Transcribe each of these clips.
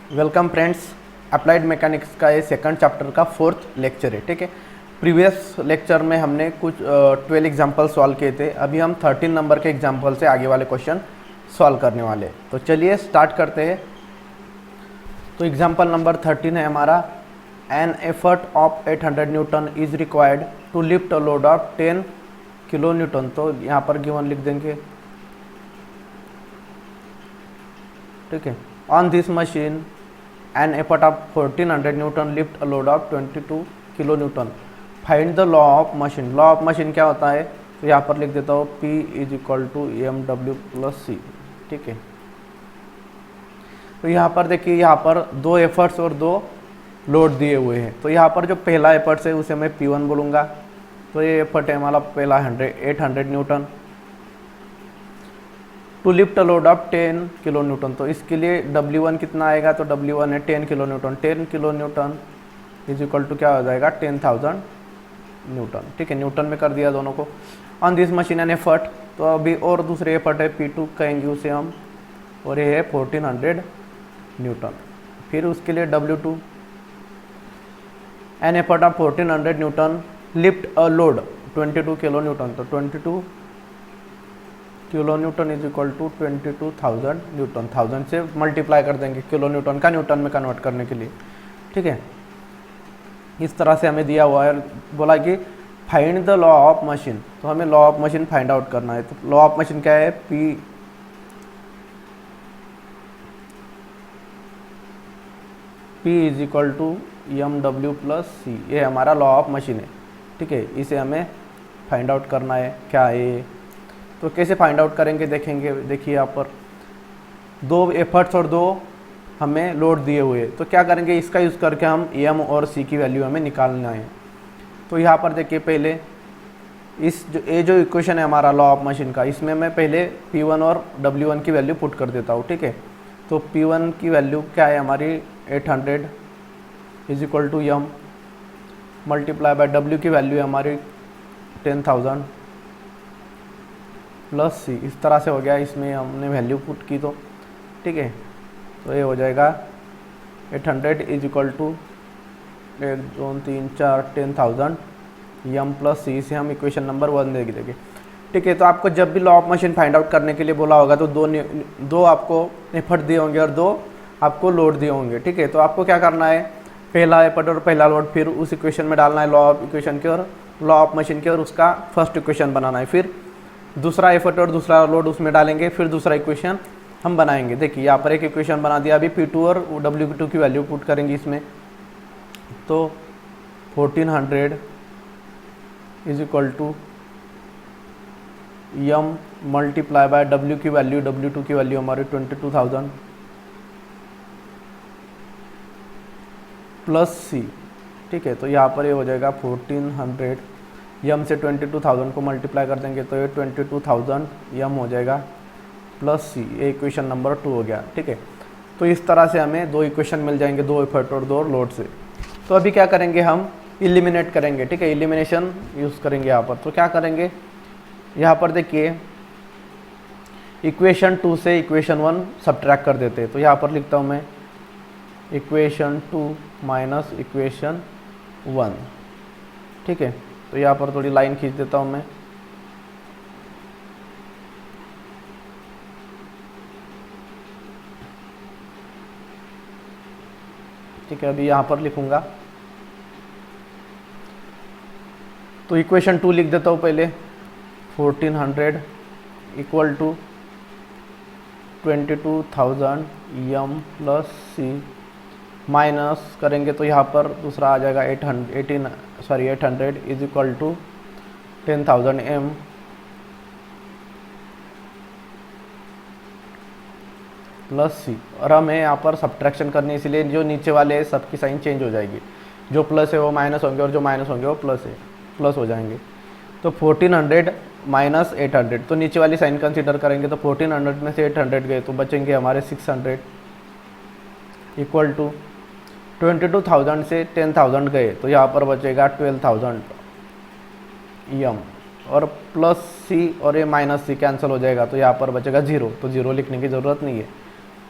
Welcome friends. Applied mechanics का ये second chapter का फोर्थ लेक्चर है। ठीक है, प्रीवियस लेक्चर में हमने कुछ 12 एग्जाम्पल सॉल्व किए थे। अभी हम 13 नंबर के एग्जाम्पल से आगे वाले क्वेश्चन सॉल्व करने वाले हैं। तो चलिए स्टार्ट करते हैं। तो एग्जाम्पल नंबर 13 है हमारा, an effort of 800 newton is required to lift a load of 10 kilo newton. तो यहाँ पर गिवन लिख देंगे। ठीक है, on this machine an effort of 1400 Newton lift a load of 22 kilo Newton. Find the law of machine. Law of machine क्या होता है, तो यहाँ पर लिख देता हूँ P is equal to m W plus C. ठीक है, तो यहाँ पर देखिए, यहाँ पर दो एफर्ट्स और दो लोड दिए हुए हैं। तो यहाँ पर जो पहला एफर्ट्स है उसे मैं P1 बोलूँगा। तो ये एफर्ट है हमारा पहला 800 newton to lift a load of 10 kilo newton. तो इसके लिए W1 कितना आएगा, तो W1 है 10 kilo newton. 10 kilo newton is equal to क्या हो जाएगा, 10,000 न्यूटन। ठीक है, न्यूटन में कर दिया दोनों को। On this machine an effort, तो अभी और दूसरे एफर्ट है P2 कहेंगे उसे हम, और ये है 1400 न्यूटन। फिर उसके लिए W2 an effort of 1400 newton lift a load 22 kilo newton. तो 22 kilo newton is equal to 22,000 newton. 1000 से मल्टीप्लाई कर देंगे किलो न्यूटन का न्यूटन में कन्वर्ट करने के लिए। ठीक है, इस तरह से हमें दिया हुआ है, बोला कि find the law of machine. तो हमें law of machine find out करना है। तो लॉ ऑफ मशीन क्या है, P is equal to m W plus C. ये हमारा लॉ ऑफ मशीन है। ठीक है, इसे हमें फाइंड आउट करना है क्या है। तो कैसे फाइंड आउट करेंगे देखेंगे। देखिए यहाँ पर दो एफर्ट्स और दो हमें लोड दिए हुए, तो क्या करेंगे, इसका यूज़ करके हम एम और सी की वैल्यू हमें निकालना है। तो यहाँ पर देखिए, पहले जो इक्वेशन है हमारा लॉ ऑफ मशीन का, इसमें मैं पहले P1 और W1 की वैल्यू पुट कर देता हूँ। ठीक है, तो P1 की वैल्यू क्या है हमारी 800 is equal to M multiply by W की वैल्यू है हमारी 10,000 प्लस सी। इस तरह से हो गया, इसमें हमने वैल्यू पुट की। तो ठीक है, तो ये हो जाएगा 800 is equal to 1 2 3 4 10,000 m plus C. इसे हम इक्वेशन नंबर 1 दे देंगे। ठीक है, तो आपको जब भी law of machine find out करने के लिए बोला होगा तो दो आपको एफर्ट दिए होंगे और दो आपको लोड दिए होंगे। ठीक है, तो आपको क्या करना है, पहला एफर्ट और पहला लोड फिर उस इक्वेशन में डालना है, लॉ ऑफ इक्वेशन के और लॉ ऑफ मशीन के, और उसका फर्स्ट इक्वेशन बनाना है। फिर दूसरा एफर्ट और दूसरा लोड उसमें डालेंगे, फिर दूसरा इक्वेशन हम बनाएंगे। देखिए यहाँ पर एक इक्वेशन बना दिया। अभी P2 और W2 की वैल्यू पुट करेंगे इसमें। तो 1400 is equal to M multiply by W की वैल्यू, W2 की वैल्यू हमारी 22,000 प्लस सी। ठीक है, तो यहाँ पर ये हो जाएगा 1400 यम से 22,000 को मल्टीप्लाई कर देंगे तो ये 22,000 यम हो जाएगा प्लस सी। ये इक्वेशन नंबर 2 हो गया। ठीक है, तो इस तरह से हमें दो इक्वेशन मिल जाएंगे, दो एफर्ट और दो लोड से। तो अभी क्या करेंगे, हम इलिमिनेट करेंगे। ठीक है, इलिमिनेशन यूज़ करेंगे यहाँ पर। तो क्या करेंगे, यहाँ पर देखिए इक्वेशन 2 से इक्वेशन 1 सब्ट्रैक्ट कर देते हैं। तो यहाँ पर लिखता हूँ मैं इक्वेशन 2 माइनस इक्वेशन 1। ठीक है, तो यहाँ पर थोड़ी लाइन खींच देता हूँ मैं। ठीक है, अभी यहाँ पर लिखूँगा। तो इक्वेशन 2 लिख देता हूँ पहले, 1400 equal to 22,000 m plus C minus करेंगे तो यहाँ पर दूसरा आ जाएगा 800 is equal to 10,000 m plus C. और हमें यहाँ पर सब्ट्रैक्शन करनी है, इसलिए जो नीचे वाले हैं सबकी साइन चेंज हो जाएगी। जो प्लस है वो माइनस होंगे और जो माइनस होंगे वो प्लस हो जाएंगे। तो 1400 माइनस 800, तो नीचे वाली साइन कंसीडर करेंगे। तो 1400 में से 800 गए तो बचेंगे हमारे 600 इक्वल टू 22,000 से 10,000 गए तो यहाँ पर बचेगा 12,000 एम, और प्लस सी और ये माइनस सी कैंसिल हो जाएगा तो यहाँ पर बचेगा 0। तो 0 लिखने की ज़रूरत नहीं है।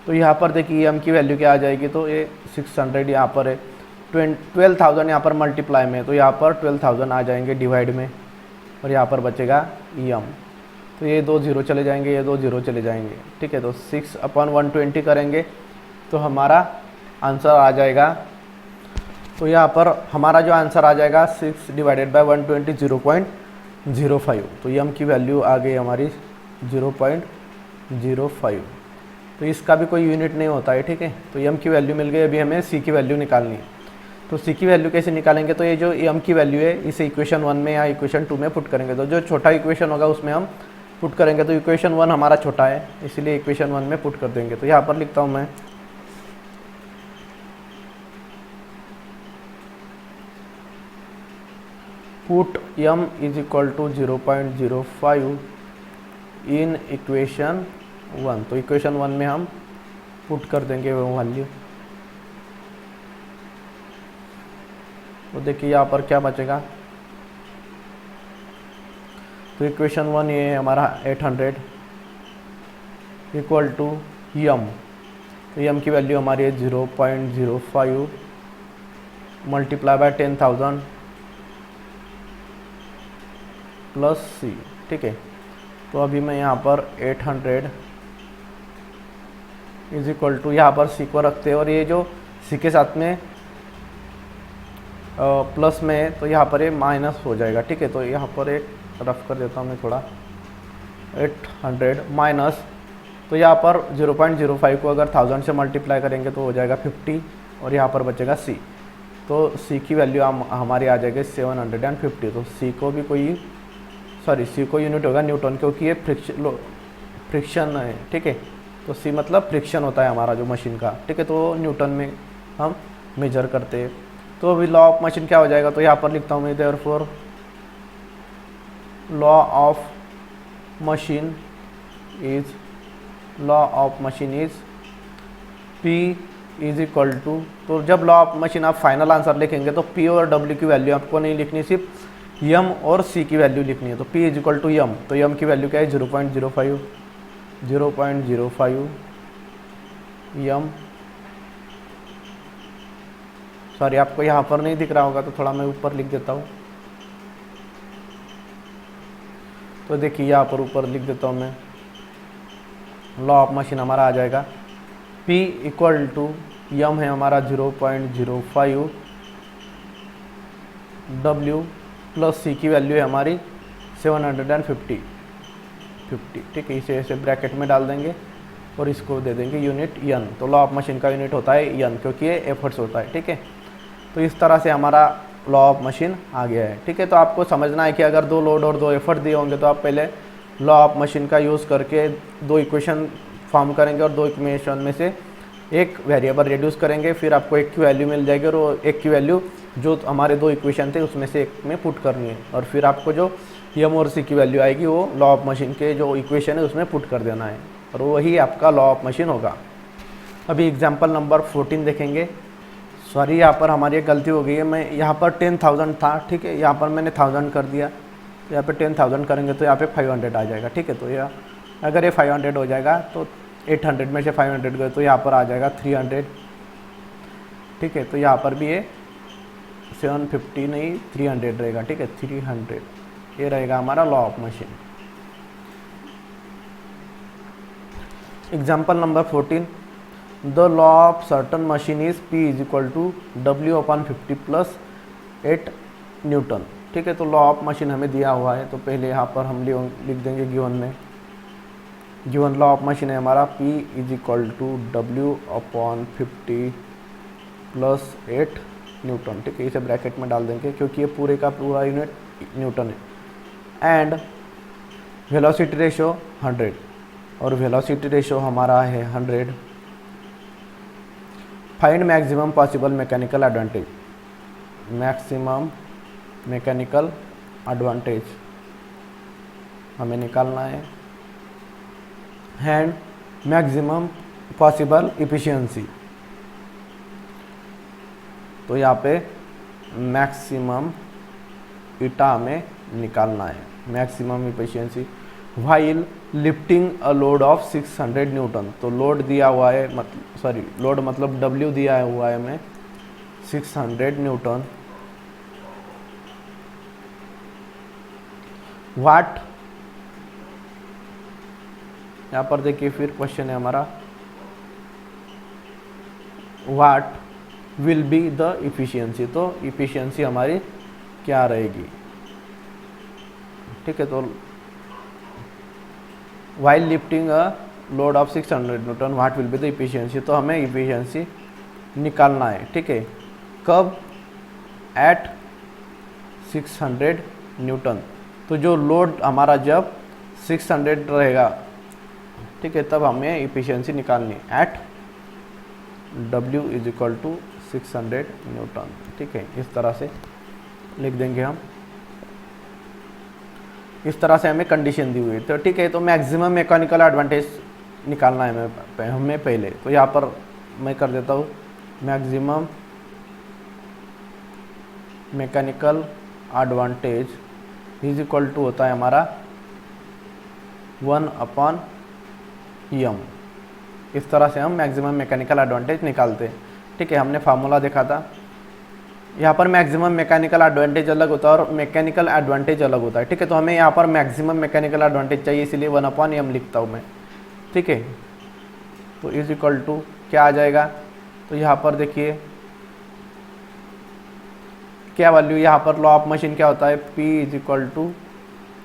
तो यहाँ पर देखिए m की वैल्यू क्या आ जाएगी, तो ये 600 यहाँ पर है, 12,000 यहाँ पर मल्टीप्लाई में, तो यहाँ पर 12,000 आ जाएंगे डिवाइड में, और यहाँ पर बचेगा m। तो ये 2 0 चले जाएंगे, ये 2 0 चले जाएंगे, ठीक है। तो 6/120 करेंगे तो हमारा आंसर आ जाएगा, तो यहाँ पर हमारा जो आंसर आ जाएगा 6 डिवाइडेड बाय 120 0.05। तो m की वैल्यू आ गई हमारी 0.05। तो इसका भी कोई यूनिट नहीं होता है, ठीक है। तो m की वैल्यू मिल गई, अभी हमें c की वैल्यू निकालनी है। तो c की वैल्यू कैसे निकालेंगे, तो ये जो m की वैल्यू है इसे इक्वेशन 1 में या इक्वेशन 2 में पुट करेंगे। तो जो छोटा इक्वेशन होगा उसमें हम पुट करेंगे। तो इक्वेशन 1 हमारा छोटा है, इसलिए इक्वेशन 1 में पुट कर देंगे। तो यहाँ पर लिखता हूँ मैं, put m is equal to 0.05 in equation 1। तो इक्वेशन 1 में हम पुट कर देंगे वो वैल्यू। तो देखिए यहाँ पर क्या बचेगा, तो इक्वेशन 1 ये है हमारा 800 इक्वल टू m। तो m की वैल्यू हमारी है 0.05 मल्टीप्लाई बाय 10,000 प्लस c, ठीक है। तो अभी मैं यहाँ पर 800 इज इक्वल टू, यहाँ पर c को रखते हैं, और ये जो c के साथ में प्लस में है, तो यहाँ पर ये माइनस हो जाएगा, ठीक है। तो यहाँ पर एक रफ कर देता हूँ मैं थोड़ा, 800 माइनस, तो यहाँ पर 0.05 को अगर 1000 से मल्टीप्लाई करेंगे तो हो जाएगा 50, और यहाँ पर बचेगा c। तो c की वैल्यू हमारी आ जाएगी 750। तो c को भी कोई c को यूनिट होगा न्यूटन, क्योंकि ये फ्रिक्शन है, ठीक है। तो c मतलब फ्रिक्शन होता है हमारा जो मशीन का, ठीक है। तो न्यूटन में हम मेजर करते हैं। तो अभी लॉ ऑफ मशीन क्या हो जाएगा, तो यहाँ पर लिखता हूँ मैं, therefore law of machine is P is equal to, तो जब लॉ ऑफ मशीन आप फाइनल आंसर लिखेंगे तो P और W की वैल्यू आपको नहीं लिखनी, सिर्फ m और c की वैल्यू लिखनी है। तो p is equal to m, तो m की वैल्यू क्या है 0.05 m। सॉरी आपको यहाँ पर नहीं दिख रहा होगा, तो थोड़ा मैं ऊपर लिख देता हूँ। तो देखिए यहाँ पर ऊपर लिख देता हूँ मैं, लॉ ऑफ मशीन हमारा आ जाएगा p इक्वल टू m है हमारा 0.05 w प्लस c की वैल्यू है हमारी 750, ठीक है। इसे ऐसे ब्रैकेट में डाल देंगे और इसको दे देंगे यूनिट n। तो लॉ ऑफ मशीन का यूनिट होता है n, क्योंकि ये एफर्ट्स होता है, ठीक है। तो इस तरह से हमारा लॉ ऑफ मशीन आ गया है, ठीक है। तो आपको समझना है कि अगर 2 लोड और 2 एफर्ट दिए होंगे तो आप पहले लॉ ऑफ मशीन का यूज़ करके 2 इक्वेशन फॉर्म करेंगे, और 2 इक्वेशन में से एक वेरिएबल रिड्यूस करेंगे, फिर आपको एक की वैल्यू मिल जाएगी, और एक की वैल्यू जो हमारे 2 इक्वेशन थे उसमें से एक में पुट करनी है, और फिर आपको जो m और c की वैल्यू आएगी वो लॉ ऑफ मशीन के जो इक्वेशन है उसमें पुट कर देना है, और वही आपका लॉ ऑफ मशीन होगा। अभी एग्जाम्पल नंबर 14 देखेंगे। सॉरी यहाँ पर हमारी एक गलती हो गई है, मैं यहाँ पर 10,000 था, ठीक है, यहाँ पर मैंने 1000 कर दिया। तो यहाँ पे 10,000 करेंगे तो यहाँ पे 500 आ जाएगा, ठीक है। तो यह अगर ये 500 हो जाएगा तो 800 में से 500 गए तो यहाँ पर आ जाएगा 300, ठीक है। तो यहाँ पर भी ये 750 नहीं 300 रहेगा, ठीक है, 300 ये रहेगा हमारा law of machine. Example number 14, the law of certain machine is P is equal to W/50 plus 8 newton, ठीक है। तो लॉ ऑफ मशीन हमें दिया हुआ है, तो पहले यहाँ पर हम लिख देंगे गिवन में, गिवन लॉ ऑफ मशीन है हमारा P is equal to W/50 plus 8 newton, ठीक है। इसे ब्रैकेट में डाल देंगे क्योंकि ये पूरे का पूरा यूनिट न्यूटन है। एंड वेलोसिटी रेशो 100, और वेलोसिटी रेशो हमारा है 100। Find maximum possible mechanical advantage, maximum mechanical advantage हमें निकालना है। एंड मैक्सिमम पॉसिबल इफिशिएंसी, तो यहाँ पे मैक्सिमम ईटा हमें निकालना है, maximum efficiency. While lifting a load of 600 Newton. तो लोड दिया हुआ है, लोड मतलब W दिया हुआ है हमें 600 न्यूटन। वाट, यहाँ पर देखिए फिर क्वेश्चन है हमारा, what will be the efficiency. तो इफिशियंसी हमारी क्या रहेगी, ठीक है। तो while lifting a load of 600 Newton what will be the efficiency. तो हमें इफिशियंसी निकालना है, ठीक है। कब, एट 600 न्यूटन। तो जो लोड हमारा जब 600 रहेगा, ठीक है, तब हमें इफिशियंसी निकालनी है। At W is equal to 600 newton, ठीक है। इस तरह से लिख देंगे हम, इस तरह से हमें कंडीशन दी हुई है। तो ठीक है, तो मैक्सिमम मैकेनिकल एडवांटेज निकालना है हमें पहले। तो यहाँ पर मैं कर देता हूँ, maximum mechanical advantage is equal to होता है हमारा 1/m। इस तरह से हम मैक्सिमम मैकेनिकल एडवांटेज निकालते हैं, ठीक है। हमने फार्मूला देखा था। यहाँ पर मैक्सिमम मैकेनिकल एडवांटेज अलग होता है और मैकेनिकल एडवांटेज अलग होता है, ठीक है। तो हमें यहाँ पर मैक्सिमम मैकेनिकल एडवांटेज चाहिए, इसलिए 1/m लिखता हूँ मैं, ठीक है। तो इज इक्वल टू क्या आ जाएगा, तो यहाँ पर देखिए क्या वैल्यू, यहाँ पर लॉ ऑफ मशीन क्या होता है, P is equal to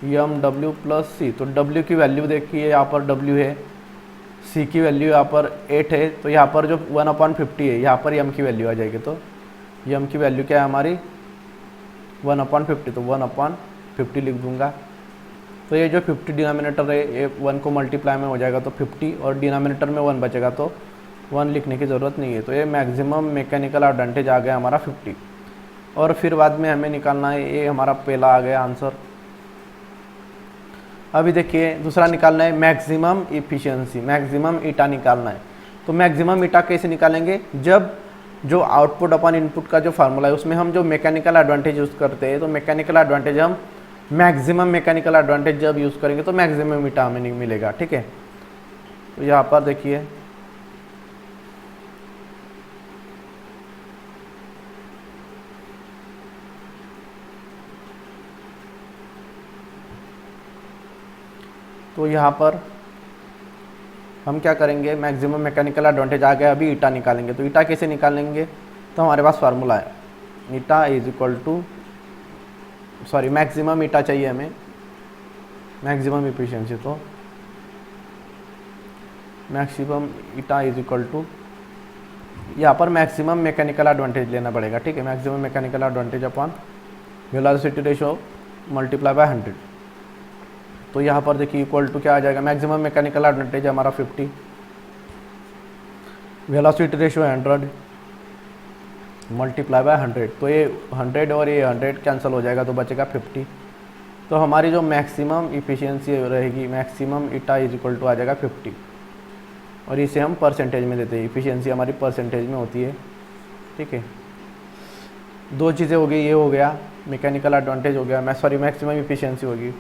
mw plus c। तो W की वैल्यू देखिए, यहाँ पर W है, C की वैल्यू यहाँ पर 8 है। तो यहाँ पर जो 1/50 है, यहाँ पर m की वैल्यू आ जाएगी। तो m की वैल्यू क्या है हमारी 1/50, तो 1/50 लिख दूंगा। तो ये जो 50 डिनोमिनेटर है, ये 1 को मल्टीप्लाई में हो जाएगा तो 50, और डिनोमिनेटर में 1 बचेगा तो 1 लिखने की ज़रूरत नहीं है। तो ये मैक्सिमम मैकेनिकल एडवांटेज आ गया हमारा 50। और फिर बाद में हमें निकालना है, ये हमारा पहला आ गया आंसर। अभी देखिए दूसरा निकालना है मैक्सिमम इफिशियंसी, मैक्सिमम ईटा निकालना है। तो मैक्सिमम ईटा कैसे निकालेंगे, जब जो आउटपुट अपन इनपुट का जो फार्मूला है उसमें हम जो मैकेनिकल एडवांटेज यूज़ करते हैं, तो मैकेनिकल एडवांटेज हम मैक्सिमम मैकेनिकल एडवांटेज जब यूज़ करेंगे तो मैक्सिमम ईटा हमें नहीं मिलेगा, ठीक है। तो यहाँ पर देखिए तो यहाँ पर हम क्या करेंगे, मैक्सिमम मैकेनिकल एडवांटेज आ गया, अभी ईटा निकालेंगे। तो ईटा कैसे निकालेंगे, तो हमारे पास फार्मूला है, eta is equal to maximum eta चाहिए हमें, मैक्सिमम इफिशियंसी। तो maximum eta is equal to, यहाँ पर मैक्सिमम मैकेनिकल एडवांटेज लेना पड़ेगा, ठीक है। Maximum mechanical advantage upon velocity ratio multiply by 100। तो यहाँ पर देखिए इक्वल टू क्या आ जाएगा, मैक्सिमम मैकेनिकल एडवांटेज हमारा 50, वेलोसिटी रेशो 100 मल्टीप्लाई बाय 100। तो ये 100 और ये 100 कैंसिल हो जाएगा तो बचेगा 50। तो हमारी जो मैक्सिमम इफिशियंसी रहेगी, maximum eta is equal to आ जाएगा 50, और इसे हम परसेंटेज में देते हैं। इफिशियंसी हमारी परसेंटेज में होती है, ठीक है। दो चीज़ें हो गई, ये हो गया मैकेनिकल एडवांटेज हो गया, मैक्सिमम इफिशियंसी होगी।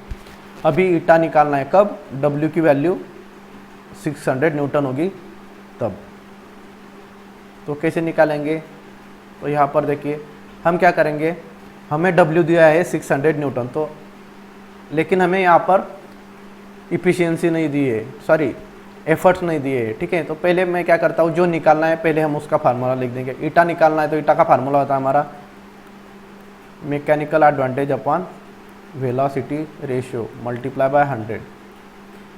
अभी ईटा निकालना है, कब, W की वैल्यू 600 न्यूटन होगी तब। तो कैसे निकालेंगे, तो यहाँ पर देखिए हम क्या करेंगे, हमें W दिया है 600 न्यूटन, तो लेकिन हमें यहाँ पर इफिशियंसी नहीं दी है, एफर्ट्स नहीं दिए है, ठीक है। तो पहले मैं क्या करता हूँ, जो निकालना है पहले हम उसका फार्मूला लिख देंगे। ईटा निकालना है तो ईटा का फार्मूला होता है हमारा mechanical advantage upon velocity ratio multiply by 100,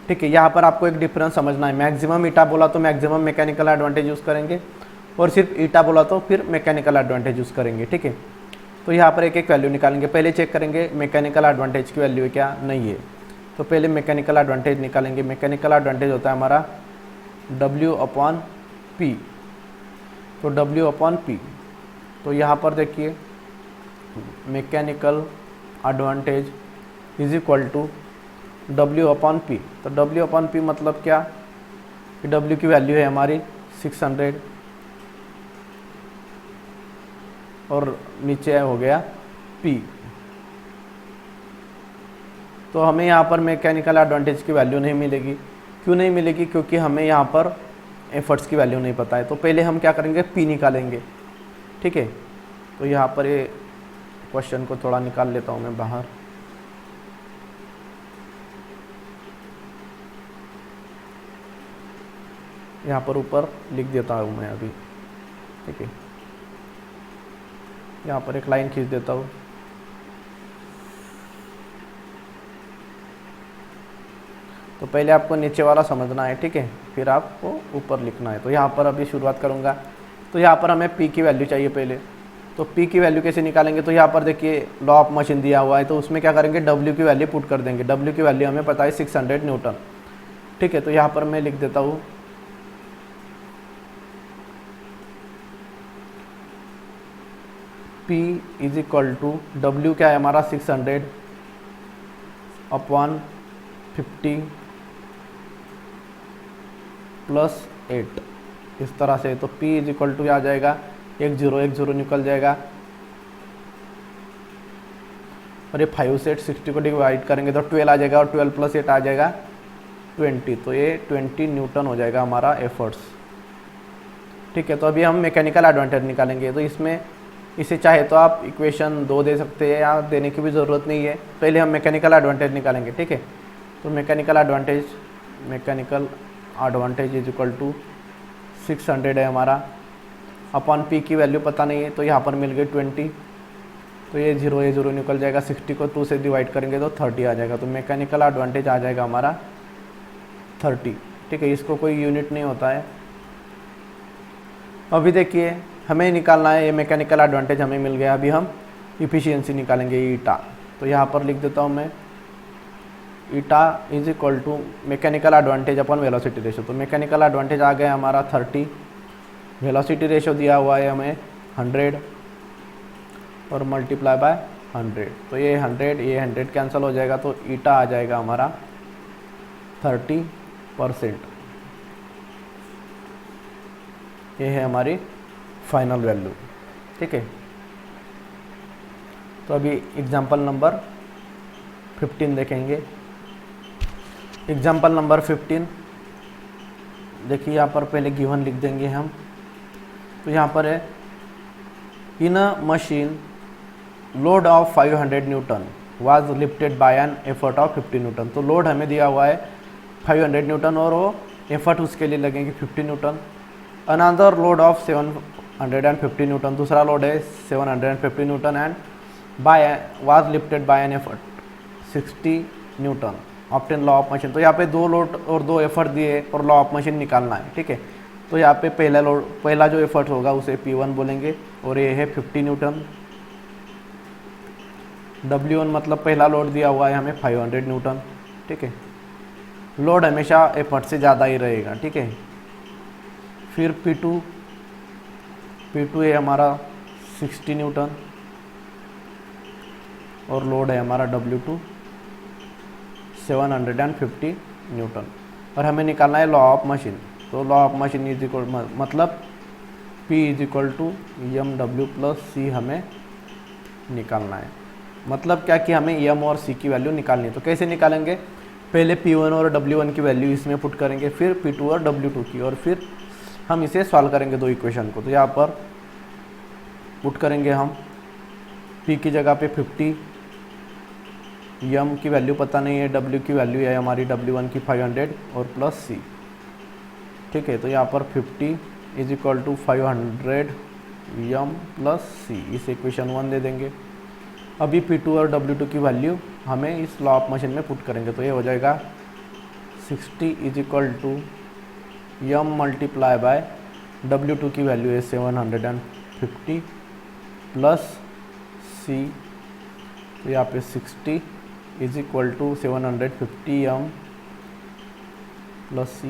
ठीक है। यहाँ पर आपको एक डिफरेंस समझना है, मैक्सिमम ईटा बोला तो मैक्सिमम मैकेनिकल एडवांटेज यूज़ करेंगे, और सिर्फ ईटा बोला तो फिर मैकेनिकल एडवांटेज यूज़ करेंगे, ठीक है। तो यहाँ पर एक एक वैल्यू निकालेंगे, पहले चेक करेंगे मैकेनिकल एडवांटेज की वैल्यू क्या नहीं है। तो पहले मैकेनिकल एडवांटेज निकालेंगे। मैकेनिकल एडवांटेज होता है हमारा W/P। तो W/P, तो यहाँ पर देखिए mechanical advantage is equal to W/P। तो W/P मतलब क्या, कि W की वैल्यू है हमारी 600 और नीचे हो गया P। तो हमें यहाँ पर मैकेनिकल एडवांटेज की वैल्यू नहीं मिलेगी। क्यों नहीं मिलेगी? क्योंकि हमें यहाँ पर एफर्ट्स की वैल्यू नहीं पता है। तो पहले हम क्या करेंगे, पी निकालेंगे, ठीक है। तो यहाँ पर ये क्वेश्चन को थोड़ा निकाल लेता हूँ मैं बाहर। यहाँ पर ऊपर लिख देता हूँ मैं अभी, ठीक है। यहाँ पर एक लाइन खींच देता हूँ। तो पहले आपको नीचे वाला समझना है, ठीक है, फिर आपको ऊपर लिखना है। तो यहाँ पर अभी शुरुआत करूँगा। तो यहाँ पर हमें पी की वैल्यू चाहिए पहले। तो पी की वैल्यू कैसे निकालेंगे? तो यहाँ पर देखिए लॉ ऑफ मशीन दिया हुआ है, तो उसमें क्या करेंगे, डब्ल्यू की वैल्यू पुट कर देंगे। डब्ल्यू की वैल्यू हमें पता है 600 न्यूटन, ठीक है। तो यहाँ पर मैं लिख देता हूँ P is equal to W क्या है हमारा 600 अपॉन 50 प्लस 8, इस तरह से। तो P इज इक्वल टू आ जाएगा, एक जीरो निकल जाएगा, और ये 5 से 60 को डिवाइड करेंगे तो 12 आ जाएगा, और 12 प्लस 8 आ जाएगा 20। तो ये 20 न्यूटन हो जाएगा हमारा एफर्ट्स, ठीक है। तो अभी हम मैकेनिकल एडवांटेज निकालेंगे। तो इसमें इसे चाहे तो आप इक्वेशन 2 दे सकते हैं, या देने की भी ज़रूरत नहीं है। पहले हम मैकेनिकल एडवांटेज निकालेंगे, ठीक है। तो mechanical advantage is equal to 600 है हमारा, अपॉन पी की वैल्यू पता नहीं है, तो यहाँ पर मिल गई 20। तो ये जीरो निकल जाएगा, 60 को 2 से डिवाइड करेंगे तो 30 आ जाएगा। तो मैकेनिकल एडवांटेज आ जाएगा हमारा 30, ठीक है। इसको कोई यूनिट नहीं होता है। अभी देखिए हमें निकालना है, ये मैकेनिकल एडवांटेज हमें मिल गया। अभी हम इफिशियंसी निकालेंगे, ईटा। तो यहाँ पर लिख देता हूँ मैं, eta is equal to mechanical advantage upon velocity ratio. तो मैकेनिकल एडवांटेज आ गया हमारा 30, वेलोसिटी रेशो दिया हुआ है हमें 100, और मल्टीप्लाई बाय 100। तो ये 100 कैंसिल हो जाएगा, तो ईटा आ जाएगा हमारा 30%। ये है हमारी फाइनल वैल्यू, ठीक है। तो अभी एग्जाम्पल नंबर 15 देखेंगे। एग्जाम्पल नंबर 15 देखिए, यहाँ पर पहले गिवन लिख देंगे हम। तो यहाँ पर है, in a machine load of 500 newton was lifted by an effort of 50 newton. तो लोड हमें दिया हुआ है 500 न्यूटन, और वो एफर्ट उसके लिए लगेंगे 50 newton. Another load of 750 newton, दूसरा लोड है 750 newton, and by was lifted by an effort 60 newton. Obtain law of machine. तो यहाँ पे 2 लोड और 2 एफर्ट दिए, और लॉ ऑफ मशीन निकालना है, ठीक है। तो यहाँ पे पहला जो एफर्ट होगा उसे P1 बोलेंगे, और ये है 50 न्यूटन। W1 मतलब पहला लोड दिया हुआ है हमें 500 न्यूटन, ठीक है। लोड हमेशा एफर्ट से ज़्यादा ही रहेगा, ठीक है। फिर P2 है हमारा 60 न्यूटन, और लोड है हमारा W2 750 न्यूटन, और हमें निकालना है लॉ ऑफ मशीन। तो law of machine is equal मतलब P is equal to MW plus C हमें निकालना है। मतलब क्या कि हमें M और C की वैल्यू निकालनी है। तो कैसे निकालेंगे? पहले P1 और W1 की वैल्यू इसमें पुट करेंगे, फिर P2 और W2 की, और फिर हम इसे सॉल्व करेंगे 2 इक्वेशन को। तो यहाँ पर पुट करेंगे हम P की जगह पे 50, M की वैल्यू पता नहीं है, W की वैल्यू है हमारी W1 की 500, और प्लस C, ठीक है। तो यहाँ पर 50 is equal to 500 M plus C, इस इक्वेशन 1 दे देंगे। अभी P2 और W2 की वैल्यू हमें इस लॉ ऑफ मशीन में पुट करेंगे। तो ये हो जाएगा 60 is equal to M multiply by W2 की वैल्यू है 750 प्लस C। तो यहाँ पे 60 is equal to 750 M plus C,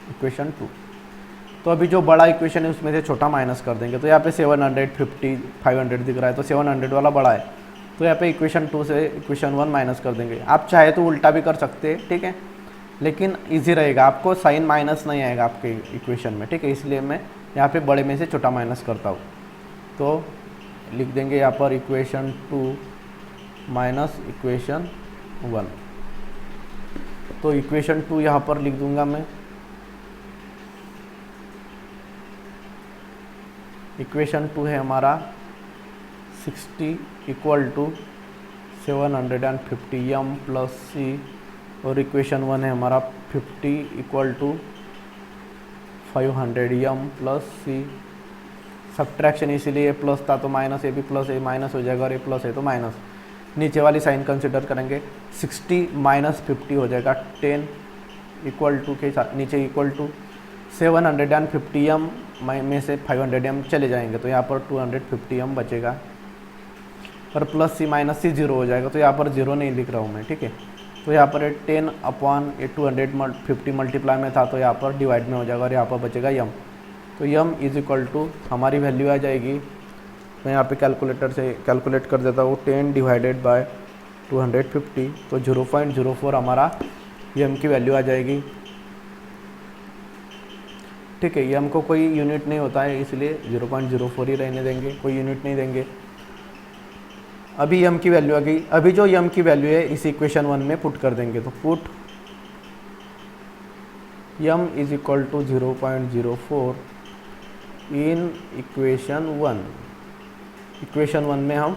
equation 2। तो अभी जो बड़ा इक्वेशन है उसमें से छोटा माइनस कर देंगे। तो यहाँ पे 750 500 दिख रहा है, तो 700 वाला बड़ा है, तो यहाँ पे इक्वेशन 2 से इक्वेशन 1 माइनस कर देंगे। आप चाहे तो उल्टा भी कर सकते हैं, ठीक है, लेकिन इजी रहेगा, आपको साइन माइनस नहीं आएगा आपके इक्वेशन में, ठीक है। इसलिए मैं यहाँ पे बड़े में से छोटा माइनस करता हूँ। तो लिख देंगे यहाँ पर इक्वेशन 2 माइनस इक्वेशन 1, तो इक्वेशन 2 यहाँ पर लिख दूंगा मैं। इक्वेशन 2 है हमारा 60 equal to 750 m plus C, और इक्वेशन 1 है हमारा 50 equal to 500 m plus C. Subtraction इसीलिए ये प्लस था तो माइनस, ये भी प्लस, ये माइनस हो जाएगा, और ये प्लस है तो माइनस। नीचे वाली साइन कंसिडर करेंगे, 60 माइनस 50 हो जाएगा 10 इक्वल टू के साथ नीचे इक्वल टू 750 m में से 500 m चले जाएंगे तो यहाँ पर 250 m बचेगा, और प्लस सी माइनस सी 0 हो जाएगा, तो यहाँ पर 0 नहीं लिख रहा हूँ मैं, ठीक है। तो यहाँ पर 10 अपॉन 250 मल्टीप्लाई में था तो यहाँ पर डिवाइड में हो जाएगा, और यहाँ पर बचेगा यम। तो यम इज इक्वल टू हमारी वैल्यू आ जाएगी, मैं यहाँ पे कैलकुलेटर से कैलकुलेट कर देता हूँ, 10 डिवाइडेड बाय 250, तो 0.04 हमारा यम की वैल्यू आ जाएगी, ठीक है। यम को कोई यूनिट नहीं होता है इसलिए 0.04 ही रहने देंगे, कोई यूनिट नहीं देंगे। अभी यम की वैल्यू आ गई, अभी जो यम की वैल्यू है इस इक्वेशन 1 में पुट कर देंगे, तो put M is equal to 0.04 in equation 1। Equation 1 में हम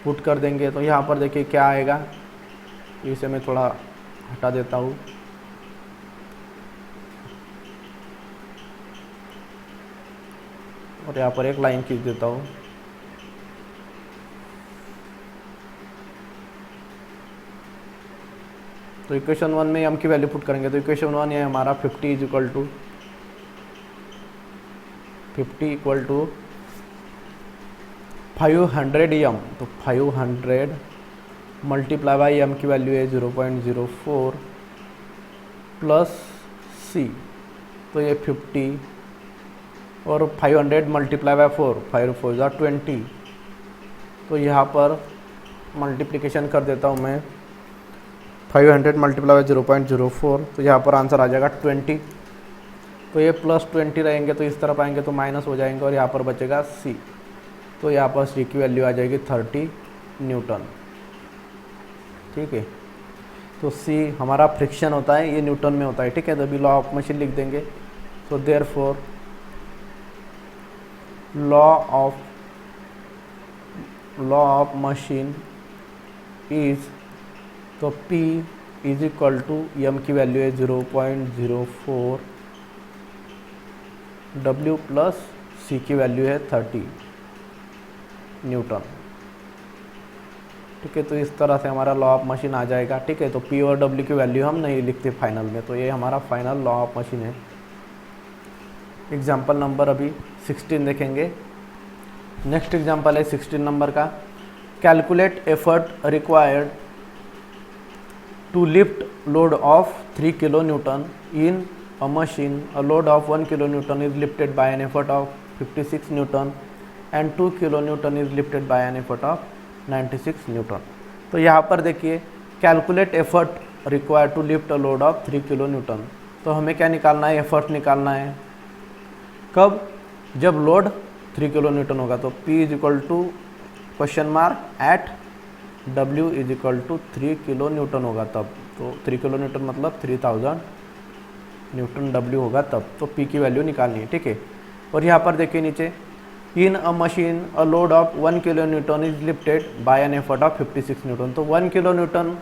पुट कर देंगे, तो यहाँ पर देखिए क्या आएगा, इसे मैं थोड़ा हटा देता हूँ, और यहाँ पर एक लाइन खींच देता हूँ। तो इक्वेशन 1 में हम की वैल्यू पुट करेंगे, तो इक्वेशन 1 है हमारा 50 इज इक्वल टू 500 m, तो 500 मल्टीप्लाई बाई m की वैल्यू है 0.04 प्लस सी, तो ये 50, और 500 मल्टीप्लाई बाय 4, 5 4 ज़ा 20, तो यहाँ पर मल्टीप्लिकेशन कर देता हूँ मैं, 500 मल्टीप्लाई बाय 0.04, तो यहाँ पर आंसर आ जाएगा 20। तो ये प्लस 20 रहेंगे तो इस तरफ आएंगे तो माइनस हो जाएंगे, और यहाँ पर बचेगा सी, तो यहाँ पर सी की वैल्यू आ जाएगी 30 न्यूटन, ठीक है। तो सी हमारा फ्रिक्शन होता है, ये न्यूटन में होता है, ठीक है। तो अभी लॉ ऑफ मशीन लिख देंगे, तो therefore law of machine is, तो P इज इक्वल टू यम की वैल्यू है 0.04, W प्लस C की वैल्यू है 30 न्यूटन, ठीक है। तो इस तरह से हमारा लॉ ऑफ मशीन आ जाएगा, ठीक है। तो P और W की वैल्यू हम नहीं लिखते फाइनल में, तो ये हमारा फाइनल लॉ ऑफ मशीन है। एग्जाम्पल नंबर अभी 16 देखेंगे। नेक्स्ट एग्जाम्पल है 16 नंबर का, calculate effort required to lift load of 3 kilonewton in a machine. A load of 1 kilonewton is lifted by an effort of 56 newton and 2 kilonewton is lifted by an effort of 96 newton. तो यहाँ पर देखिए calculate effort required to lift a load of 3 kilonewton, तो हमें क्या निकालना है, effort निकालना है। कब, जब लोड 3 kilonewton होगा, तो P is equal to question mark at W is equal to 3 kilonewton होगा तब, तो 3 kilonewton मतलब 3000 न्यूटन W होगा तब, तो P की वैल्यू निकालनी है, ठीक है। और यहाँ पर देखिए नीचे, in a machine a load of 1 kilonewton is lifted by an effort of 56 newton, तो 1 kilonewton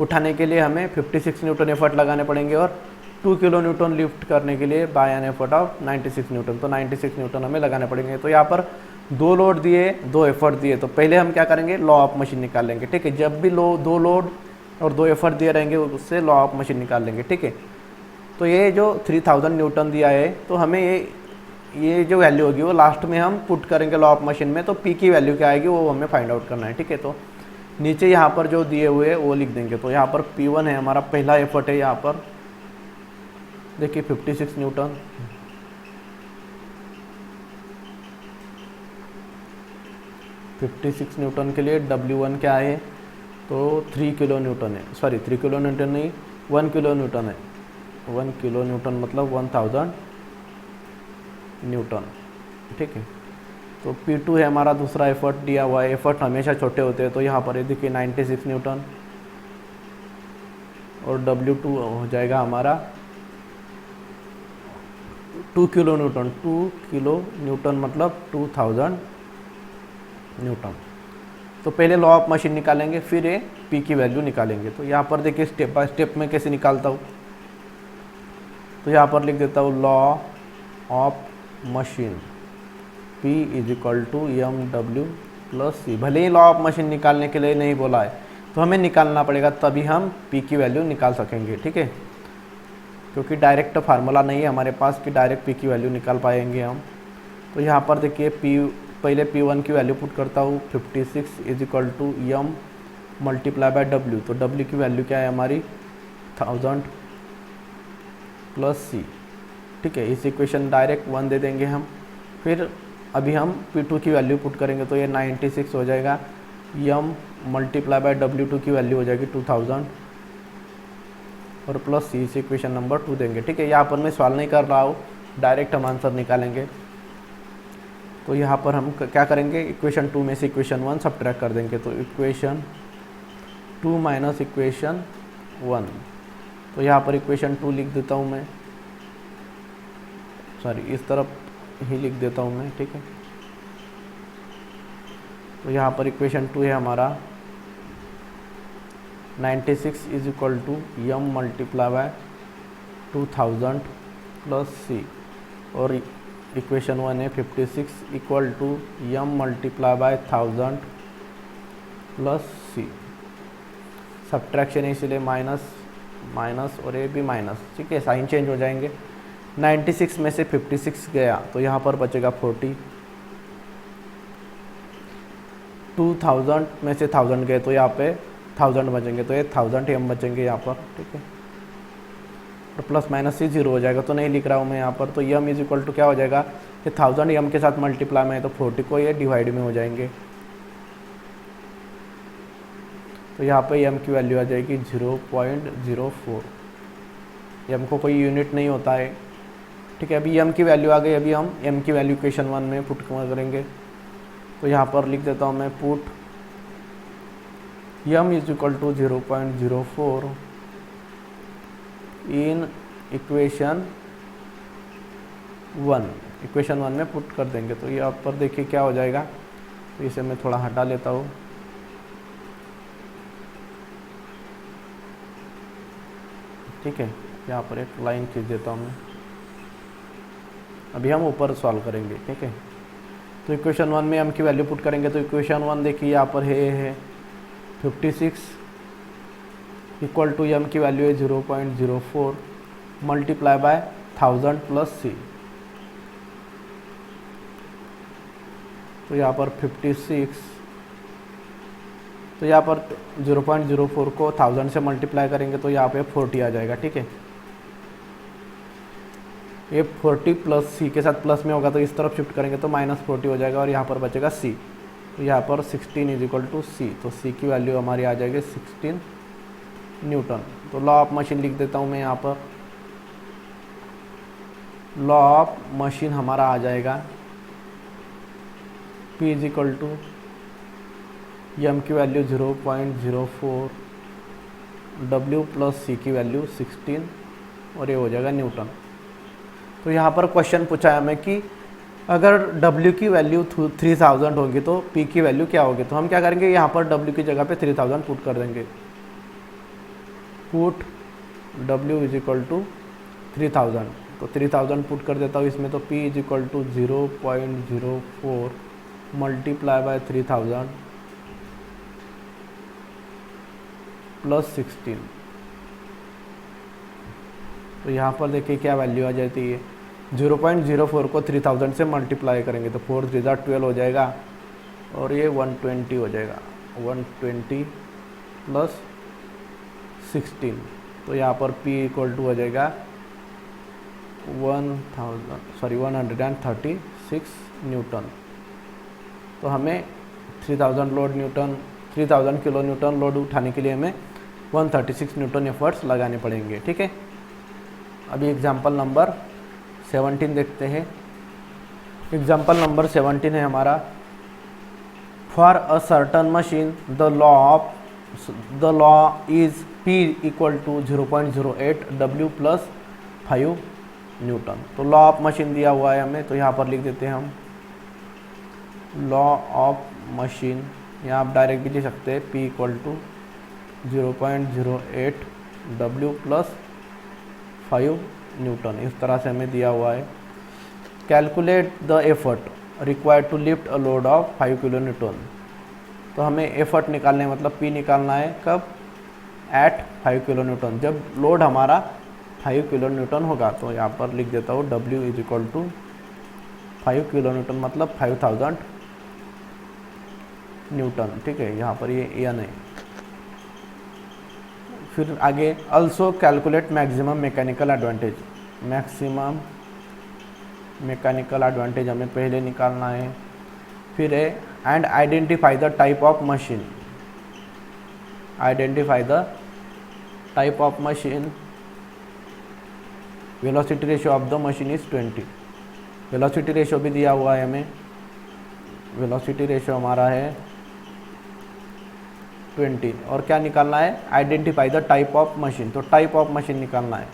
उठाने के लिए हमें 56 न्यूटन एफर्ट लगाने पड़ेंगे, और 2 kilonewton लिफ्ट करने के लिए by an effort of 96 newton, तो 96 न्यूटन हमें लगाने पड़ेंगे। तो यहाँ पर 2 लोड दिए, 2 एफर्ट दिए, तो पहले हम क्या करेंगे, लॉ ऑफ मशीन निकाल लेंगे, ठीक है। जब भी 2 लोड और 2 एफर्ट दिए रहेंगे उससे लॉ ऑफ मशीन निकाल लेंगे, ठीक है। तो ये जो 3000 न्यूटन दिया है, तो हमें ये जो वैल्यू होगी वो लास्ट में हम पुट करेंगे लॉ ऑफ मशीन में, तो P की वैल्यू क्या आएगी वो हमें फाइंड आउट करना है, ठीक है। तो नीचे यहाँ पर जो दिए हुए हैं वो लिख देंगे, तो यहाँ पर P1 है हमारा पहला एफर्ट है, यहाँ पर देखिए 56 न्यूटन, 56 न्यूटन के लिए W1 क्या है, तो 3 kilonewton है, सॉरी 3 kilonewton नहीं, 1 kilonewton है, 1 kilonewton मतलब 1000 न्यूटन, ठीक है। तो P2 है हमारा दूसरा एफर्ट दिया हुआ है, एफर्ट हमेशा छोटे होते हैं, तो यहाँ पर ये देखिए 96 न्यूटन, और W2 हो जाएगा हमारा 2 किलो न्यूटन। 2 किलो न्यूटन मतलब 2000 न्यूटन। तो पहले लॉ ऑफ मशीन निकालेंगे, फिर ये P की वैल्यू निकालेंगे। तो यहाँ पर देखिए स्टेप बाय स्टेप में कैसे निकालता हूँ। तो यहाँ पर लिख देता हूँ law of machine P = mw + c। भले ही लॉ ऑफ मशीन निकालने के लिए नहीं बोला है, तो हमें निकालना पड़ेगा, तभी हम P की वैल्यू निकाल सकेंगे, ठीक है। क्योंकि डायरेक्ट फार्मूला नहीं है हमारे पास कि डायरेक्ट P की वैल्यू निकाल पाएंगे हम। तो यहाँ पर देखिए पहले P1 की वैल्यू पुट करता हूँ, 56 = m × W। तो W की वैल्यू क्या है हमारी 1000 + c, ठीक है। इस इक्वेशन डायरेक्ट 1 दे देंगे हम। फिर अभी हम P2 की वैल्यू पुट करेंगे, तो ये 96 हो जाएगा। m × W2 की वैल्यू हो जाएगी 2000 और प्लस c, इस इक्वेशन नंबर 2 देंगे, ठीक है। यहाँ पर मैं सवाल नहीं कर रहा हूँ, डायरेक्ट हम आंसर निकालेंगे। तो यहाँ पर हम क्या करेंगे, इक्वेशन 2 में से इक्वेशन 1 सब्ट्रैक्ट कर देंगे। तो इक्वेशन 2 माइनस इक्वेशन 1, तो यहाँ पर इक्वेशन 2 लिख देता हूँ मैं, सॉरी इस तरफ ही लिख देता हूँ मैं, ठीक है। तो यहाँ पर इक्वेशन 2 है हमारा 96 = m × 2000 + c, और इक्वेशन 1 है 56 = m × 1000 + c। सब्ट्रैक्शन है इसलिए माइनस माइनस और ये भी माइनस, ठीक है, साइन चेंज हो जाएंगे। 96 में से 56 गया तो यहाँ पर बचेगा 40। 2000 में से 1000 गए तो यहाँ पे 1000 बचेंगे, तो ये 1000 m बचेंगे यहाँ पर, ठीक है। और प्लस माइनस से 0 हो जाएगा, तो नहीं लिख रहा हूँ मैं यहाँ पर। तो m = क्या हो जाएगा, ये 1000 m के साथ मल्टीप्लाई में है, तो 40 को ये डिवाइड में हो जाएंगे। तो यहाँ पे m की वैल्यू आ जाएगी 0.04। m को कोई यूनिट नहीं होता है, ठीक है। अभी m की वैल्यू आ गई, अभी हम m की वैल्यू इक्वेशन 1 में पुट करेंगे। तो यहाँ पर लिख देता हूँ मैं put m = 0.04 in equation 1। Equation 1 में पुट कर देंगे। तो यहाँ पर देखिए क्या हो जाएगा, तो इसे मैं थोड़ा हटा लेता हूँ। ठीक है, यहाँ पर एक लाइन खींच देता हूँ मैं। अभी हम ऊपर सॉल्व करेंगे, ठीक है। तो इक्वेशन 1 में m की वैल्यू पुट करेंगे। तो इक्वेशन 1 देखिए यहाँ पर है 56 = m की वैल्यू है 0.04 × 1000 + c। तो यहाँ पर 56, तो यहाँ पर 0.04 को 1000 से मल्टीप्लाई करेंगे तो यहाँ पे 40 आ जाएगा, ठीक है। ये 40 + c के साथ प्लस में होगा, तो इस तरफ शिफ्ट करेंगे तो -40 हो जाएगा, और यहाँ पर बचेगा c। तो यहाँ पर 16 = c। तो c की वैल्यू हमारी आ जाएगी 16 न्यूटन। तो लॉ ऑफ मशीन लिख देता हूँ मैं यहाँ पर। लॉ ऑफ मशीन हमारा आ जाएगा P = m की वैल्यू 0.04, W + c की वैल्यू 16, और ये हो जाएगा न्यूटन। तो यहाँ पर क्वेश्चन पूछा है हमें कि अगर W की वैल्यू 3000 होगी तो P की वैल्यू क्या होगी। तो हम क्या करेंगे, यहाँ पर W की जगह पे 3000 पुट कर देंगे। पुट W = 3000, तो 3000 पुट कर देता हूँ इसमें। तो P = 0.04 × 3000 + 16। तो यहाँ पर देखिए क्या वैल्यू आ जाती है, 0.04 को 3000 से मल्टीप्लाई करेंगे तो 4 × 3 = 12 हो जाएगा, और ये 120 हो जाएगा। 120 + 16, तो यहाँ पर P = हो जाएगा 136 न्यूटन। तो हमें 3000 किलो न्यूटन लोड उठाने के लिए हमें 136 न्यूटन एफर्ट्स लगाने पड़ेंगे, ठीक है। अभी एग्जाम्पल नंबर 17 देखते हैं। एग्जाम्पल नंबर 17 है हमारा, for a certain machine the law of the law is P equal to 0.08 W plus 5 newton. तो लॉ ऑफ मशीन दिया हुआ है हमें, तो यहाँ पर लिख देते हैं हम लॉ ऑफ मशीन। यहाँ आप डायरेक्ट भी लिख सकते हैं P equal to 0.08 W plus 5 newton, इस तरह से हमें दिया हुआ है। Calculate the effort required to lift a load of 5 kilo newton. तो हमें एफर्ट निकालने मतलब P निकालना है कब, एट 5 किलो न्यूटन, जब लोड हमारा 5 किलो न्यूटन होगा। तो यहाँ पर लिख देता हूँ W is equal to 5 kilo newton मतलब 5000 न्यूटन, ठीक है। यहाँ पर ये एन है। फिर आगे also calculate maximum mechanical advantage. Maximum mechanical advantage हमें पहले निकालना है। फिर है and identify the type of machine. Identify the type of machine. Velocity ratio of the machine is 20। Velocity ratio भी दिया हुआ है हमें। वेलोसिटी रेशियो हमारा है 20। और क्या निकालना है, identify the type of machine. तो टाइप ऑफ मशीन निकालना है।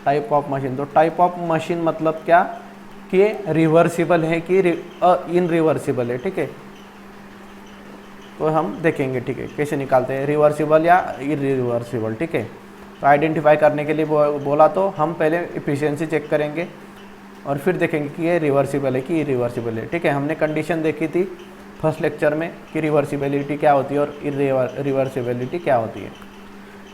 टाइप ऑफ मशीन, तो टाइप ऑफ मशीन मतलब क्या कि रिवर्सिबल है कि इनरिवर्सिबल है, ठीक है। तो हम देखेंगे, ठीक है, कैसे निकालते हैं, रिवर्सिबल या इरिवर्सिबल, ठीक है। तो आइडेंटिफाई करने के लिए बोला तो हम पहले इफिशिएंसी चेक करेंगे और फिर देखेंगे कि ये रिवर्सिबल है कि इरिवर्सिबल है, ठीक है। हमने कंडीशन देखी थी फर्स्ट लेक्चर में कि रिवर्सिबिलिटी क्या होती है और इरिवर्सिबिलिटी क्या होती है।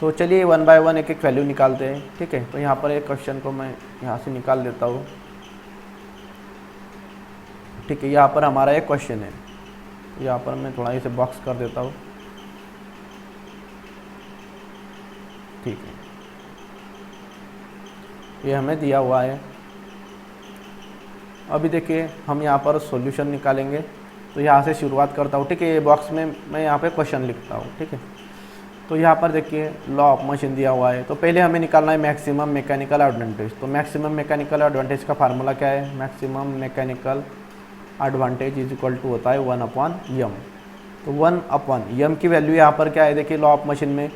तो चलिए 1 बाय 1 एक एक वैल्यू निकालते हैं, ठीक है। तो यहाँ पर एक क्वेश्चन को मैं यहाँ से निकाल देता हूँ, ठीक है। यहाँ पर हमारा एक क्वेश्चन है, यहाँ पर मैं थोड़ा इसे बॉक्स कर देता हूँ, ठीक है। ये हमें दिया हुआ है। अभी देखिए हम यहाँ पर सॉल्यूशन निकालेंगे। तो यहाँ से शुरुआत करता हूँ, ठीक है। ये बॉक्स में मैं यहाँ पे क्वेश्चन लिखता हूँ, ठीक है। तो यहाँ पर देखिए लॉ ऑफ मशीन दिया हुआ है। तो पहले हमें निकालना है मैक्सिमम मैकेनिकल एडवांटेज। तो मैक्सिमम मैकेनिकल एडवांटेज का फार्मूला क्या है, maximum mechanical advantage is equal to होता है 1/m। तो 1/m की वैल्यू यहाँ पर क्या है, देखिए लॉ ऑफ मशीन में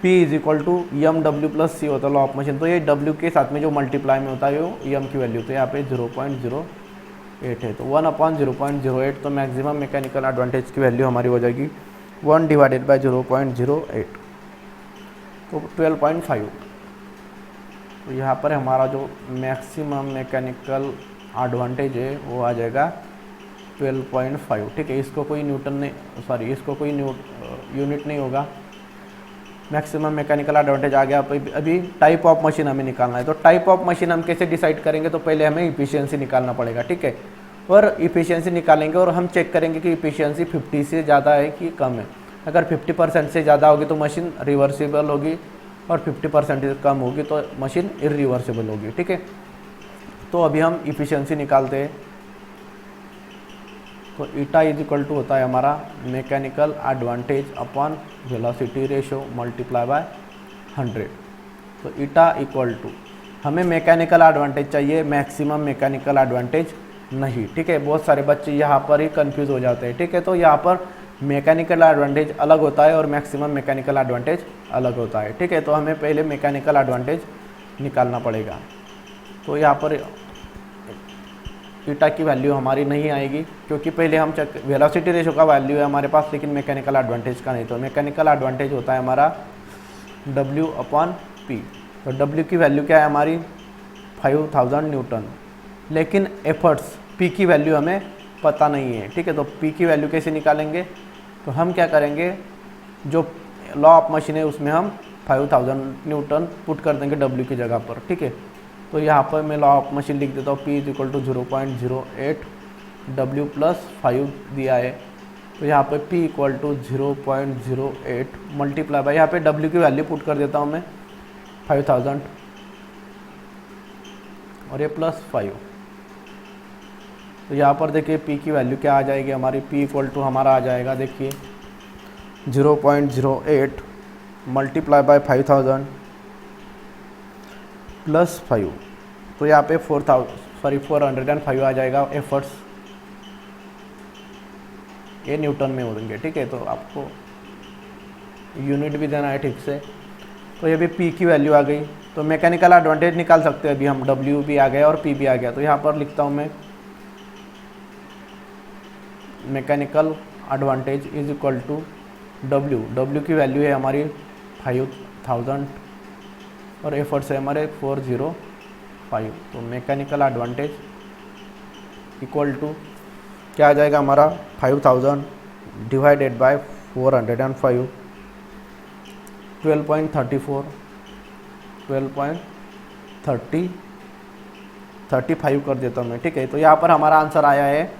P is equal to MW plus C होता है लॉ ऑफ मशीन। तो ये W के साथ में जो मल्टीप्लाई में होता है वो m की वैल्यू, तो यहाँ पे 0.08 है। तो 1/0.08, तो मैक्सिमम मैकेनिकल एडवांटेज की वैल्यू हमारी हो जाएगी 1 डिवाइडेड बाई 0.08, तो 12.5। तो यहाँ पर हमारा जो मैक्सिमम मैकेनिकल एडवांटेज है वो आ जाएगा 12.5, ठीक है। इसको कोई न्यूटन नहीं, सॉरी इसको कोई यूनिट नहीं होगा। मैक्सिमम मैकेनिकल एडवांटेज आ गया। अभी टाइप ऑफ मशीन हमें निकालना है। तो टाइप ऑफ मशीन हम कैसे डिसाइड करेंगे, तो पहले हमें इफिशियंसी निकालना पड़ेगा, ठीक है। और इफिशियंसी निकालेंगे और हम चेक करेंगे कि इफिशियंसी 50 से ज़्यादा है कि कम है। अगर 50% से ज़्यादा होगी तो मशीन रिवर्सिबल होगी और 50% से कम होगी तो मशीन इरिवर्सिबल होगी, ठीक है। तो अभी हम इफिशियंसी निकालते हैं। तो ईटा इज इक्वल टू होता है हमारा mechanical advantage upon velocity ratio multiply by 100। तो ईटा इक्वल टू, हमें मैकेनिकल एडवांटेज चाहिए, मैक्सिमम मैकेनिकल एडवांटेज नहीं, ठीक है। बहुत सारे बच्चे यहाँ पर ही कंफ्यूज हो जाते हैं, ठीक है। तो यहाँ पर मैकेनिकल एडवांटेज अलग होता है और मैक्सिमम मैकेनिकल एडवांटेज अलग होता है, ठीक है। तो हमें पहले मैकेनिकल एडवांटेज निकालना पड़ेगा। तो यहाँ पर ईटा की वैल्यू हमारी नहीं आएगी क्योंकि पहले हम चेक, वेलोसिटी रेशियो का वैल्यू है हमारे पास लेकिन मैकेनिकल एडवांटेज का नहीं। तो मैकेनिकल एडवांटेज होता है हमारा W/P। तो W की वैल्यू क्या है हमारी 5000 न्यूटन, लेकिन एफर्ट्स P की वैल्यू हमें पता नहीं है, ठीक है। तो P की वैल्यू कैसे निकालेंगे, तो हम क्या करेंगे, जो लॉ ऑफ मशीन है उसमें हम 5000 न्यूटन पुट कर देंगे W की जगह पर, ठीक है। तो यहाँ पर मैं लॉ ऑफ मशीन लिख देता हूँ, P is equal to 0.08 W plus 5 दिया है। तो यहाँ पे P equal to 0.08 multiply by, यहाँ पे W की वैल्यू पुट कर देता हूँ मैं 5000 और ये प्लस 5। तो यहाँ पर देखिए P की वैल्यू क्या आ जाएगी हमारी, P इक्वल टू हमारा आ जाएगा देखिए 0.08 मल्टीप्लाई बाई 5000 प्लस 5। तो यहाँ पे 405 आ जाएगा एफर्ट्स। ये न्यूटन में होंगे, ठीक है। तो आपको यूनिट भी देना है ठीक से। तो ये भी P की वैल्यू आ गई, तो मैकेनिकल एडवांटेज निकाल सकते हैं अभी हम, W भी आ गया और P भी आ गया। तो यहाँ पर लिखता हूँ मैं mechanical advantage is equal to W की वैल्यू है हमारी 5000 और एफर्ट्स है हमारे 405। तो मैकेनिकल एडवांटेज इक्वल टू क्या आ जाएगा हमारा 5000 डिवाइडेड बाय 405, 12.35 कर देता हूँ मैं, ठीक है। तो यहाँ पर हमारा आंसर आया है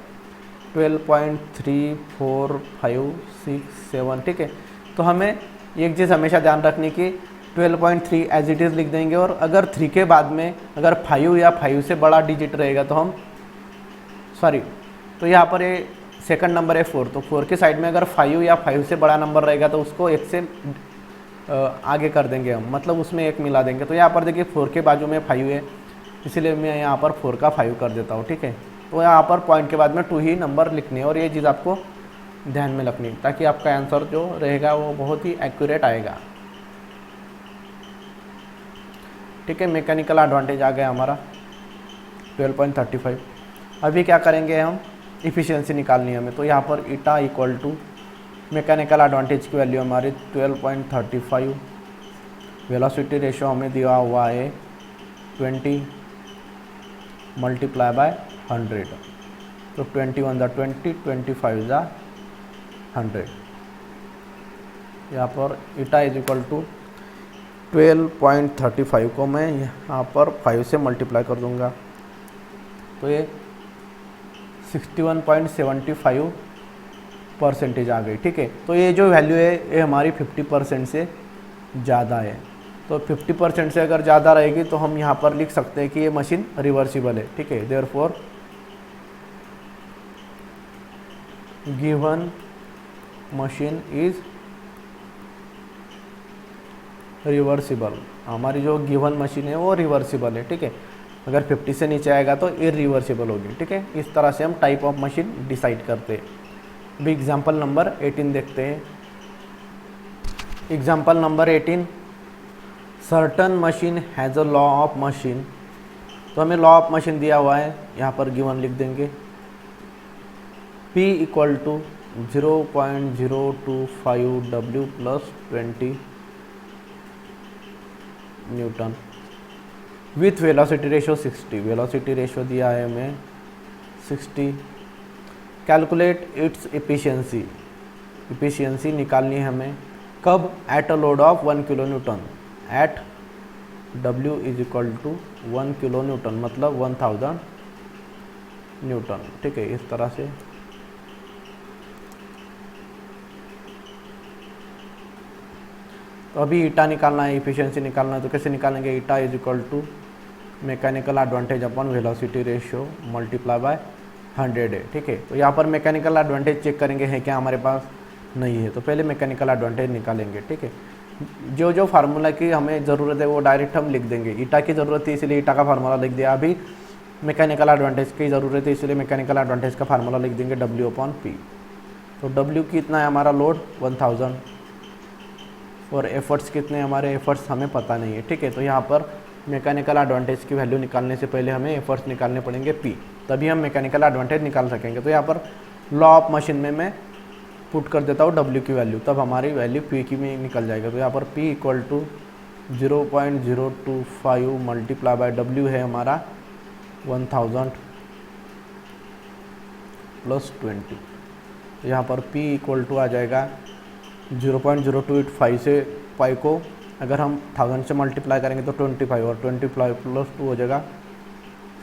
12.3456 ठीक है। तो हमें एक चीज़ हमेशा ध्यान रखने की, 12.3 एज इट इज़ लिख देंगे, और अगर 3 के बाद में अगर 5 या 5 से बड़ा डिजिट रहेगा तो हम तो यहाँ पर ये सेकंड नंबर है 4, तो 4 के साइड में अगर 5 या 5 से बड़ा नंबर रहेगा तो उसको 1 से आगे कर देंगे हम, मतलब उसमें 1 मिला देंगे। तो यहाँ पर देखिए 4 के बाजू में 5 है, इसलिए मैं यहाँ पर 4 का 5 कर देता हूँ, ठीक है। तो यहाँ पर पॉइंट के बाद में 2 ही नंबर लिखने हैं, और ये चीज़ आपको ध्यान में रखनी है ताकि आपका आंसर जो रहेगा वो बहुत ही एक्यूरेट आएगा, ठीक है। मैकेनिकल एडवांटेज आ गया हमारा 12.35। अभी क्या करेंगे हम, इफ़िशियंसी निकालनी है हमें। तो यहाँ पर ईटा इक्वल टू मैकेनिकल एडवांटेज की वैल्यू हमारी 12.35, वेलोसिटी रेशो हमें दिया हुआ है 20 मल्टीप्लाई बाय 100, तो 21 ज़ा 20, 25 ज़ा 100। यहाँ पर ईटा इज इक्वल टू 12.35 को मैं यहाँ पर 5 से मल्टीप्लाई कर दूँगा, तो ये 61.75% आ गई, ठीक है। तो ये जो वैल्यू है ये हमारी 50% से ज़्यादा है। तो 50% से अगर ज़्यादा रहेगी तो हम यहाँ पर लिख सकते हैं कि ये मशीन रिवर्सिबल है, ठीक है। Therefore given machine is reversible, हमारी जो गिवन मशीन है वो रिवर्सिबल है, ठीक है। अगर 50 से नीचे आएगा तो इरिवर्सिबल होगी, ठीक है। इस तरह से हम टाइप ऑफ मशीन डिसाइड करते हैं। अभी एग्जाम्पल नंबर 18 देखते हैं। Example number 18, certain machine has a law of machine. तो हमें लॉ ऑफ मशीन दिया हुआ है, यहाँ पर गिवन लिख देंगे P equal to 0.025 W plus 20 newton with velocity ratio 60। Velocity ratio दिया है हमें 60। कैलकुलेट इट्स एफिशिएंसी, एफिशिएंसी निकालनी है हमें कब, at a load of 1 kilo newton, at W is equal to 1 kilo newton मतलब 1000 न्यूटन, ठीक है। इस तरह से तो अभी ईटा निकालना है, इफिशिएंसी निकालना है, तो कैसे निकालेंगे, eta is equal to mechanical advantage upon velocity ratio multiply by 100 है, ठीक है। तो यहाँ पर मैकेनिकल एडवांटेज चेक करेंगे है क्या हमारे पास, नहीं है, तो पहले मैकेनिकल एडवांटेज निकालेंगे, ठीक है। जो जो फार्मूला की हमें ज़रूरत है वो डायरेक्ट हम लिख देंगे। ईटा की ज़रूरत है इसलिए ईटा का फार्मूला लिख दिया। अभी मैकेनिकल एडवांटेज की ज़रूरत है इसलिए मैकेनिकल एडवांटेज का फार्मूला लिख देंगे W/P। तो W कितना है हमारा लोड 1000, और एफर्ट्स कितने हमारे, एफर्ट्स हमें पता नहीं है, ठीक है। तो यहाँ पर मैकेनिकल एडवांटेज की वैल्यू निकालने से पहले हमें एफर्ट्स निकालने पड़ेंगे P, तभी हम मैकेनिकल एडवांटेज निकाल सकेंगे। तो यहाँ पर लॉ ऑफ मशीन में मैं पुट कर देता हूँ W की वैल्यू, तब हमारी वैल्यू P की में निकल जाएगा। तो यहाँ पर P equal to 0.025 multiply by W है हमारा 1000 प्लस 20। तो यहाँ पर P इक्वल टू आ जाएगा 0.0285 से पाई को अगर हम 1000 से मल्टीप्लाई करेंगे तो 25, और 25 प्लस 2 हो जाएगा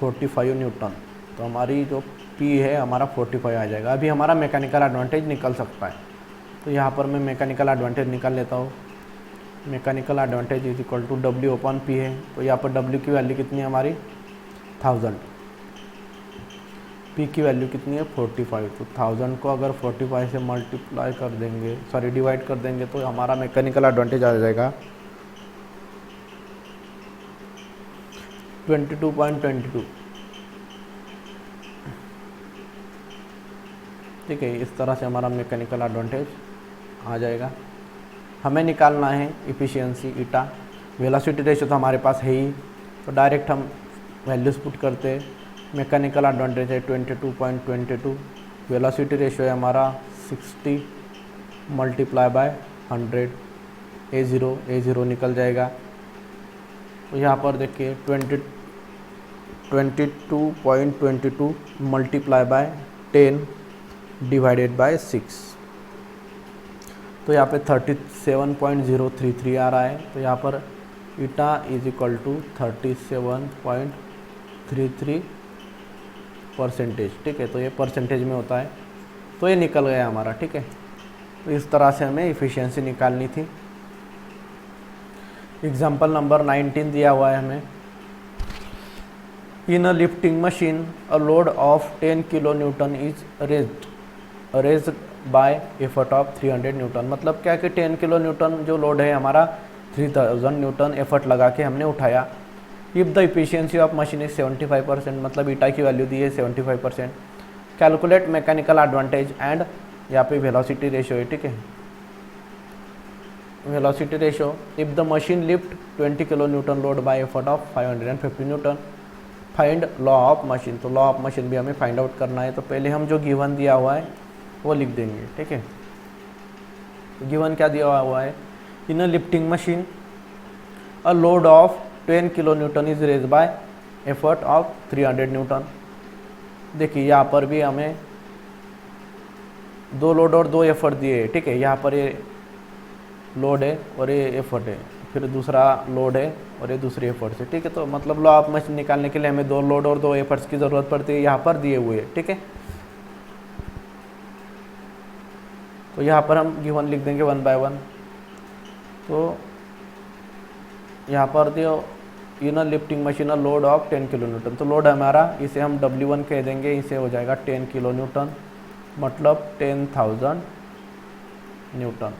45 न्यूटन। तो हमारी जो P है हमारा 45 आ जाएगा। अभी हमारा मैकेनिकल एडवांटेज निकल सकता है। तो यहाँ पर मैं मैकेनिकल एडवांटेज निकाल लेता हूँ। Mechanical advantage is equal to W/P है। तो यहाँ पर W की वैल्यू कितनी है हमारी 1000, P की वैल्यू कितनी है 45। तो 1000 को अगर 45 से मल्टीप्लाई कर देंगे, सॉरी डिवाइड कर देंगे, तो हमारा मैकेनिकल एडवांटेज आ जाएगा 22.22। ठीक है। इस तरह से हमारा मैकेनिकल एडवांटेज आ जाएगा। हमें निकालना है इफ़िशियंसी ईटा, वेलोसिटी रेशो तो हमारे पास है ही, तो डायरेक्ट हम वैल्यूज़ पुट करते हैं। मैकेनिकल एडवांटेज है 22.22, वेलोसिटी रेशो है हमारा 60 मल्टीप्लाई बाय 100, A0 निकल जाएगा। तो यहाँ पर देखिए 22.22 मल्टीप्लाई बाय 10 डिवाइडेड बाय 6, तो यहाँ पे 37.033 आ रहा है। तो यहाँ पर ईटा इज इक्वल टू 37.33%, ठीक है। तो ये परसेंटेज में होता है, तो ये निकल गया हमारा, ठीक है। तो इस तरह से हमें इफ़िशियंसी निकालनी थी। एग्जाम्पल नंबर 19 दिया हुआ है हमें। In a lifting machine a load of 10 kilo newton is raised by effort of 300 newton. मतलब क्या कि 10 किलो न्यूटन जो लोड है हमारा 3000 न्यूटन एफर्ट लगा के हमने उठाया। If the efficiency of machine is 75%, मतलब ईटा की वैल्यू दी है 75%। कैलकुलेट मैकेनिकल एडवांटेज एंड यहाँ पे वेलोसिटी रेशो है, ठीक है। Velocity ratio, if the machine lift 20 kilo Newton load bye effort of 550 Newton, find law of machine. तो लॉ ऑफ मशीन भी हमें फाइंड आउट करना है। तो पहले हम जो गिवन दिया हुआ है वो लिख देंगे, ठीक है। गिवन क्या दिया हुआ है, in a lifting machine a load of 10 kilo newton is raise by effort of 300 newton. देखिए यहाँ पर भी हमें 2 लोड और 2 एफर्ट दिए हैं, ठीक है। यहाँ पर ये लोड है और ये एफर्ट है, फिर दूसरा लोड है और ये दूसरी एफर्ट है, ठीक है। तो मतलब लॉ ऑफ मशीन निकालने के लिए हमें 2 लोड और 2 एफर्ट्स की ज़रूरत पड़ती है, यहाँ पर दिए हुए हैं, ठीक है। तो यहाँ पर हम गिवन लिख देंगे 1 बाय 1। तो यहाँ पर दियो in a lifting machine a load of 10 kilo newton. तो लोड हमारा, इसे हम W1 कह देंगे, इसे हो जाएगा 10 किलो न्यूटन, मतलब 10,000 न्यूटन,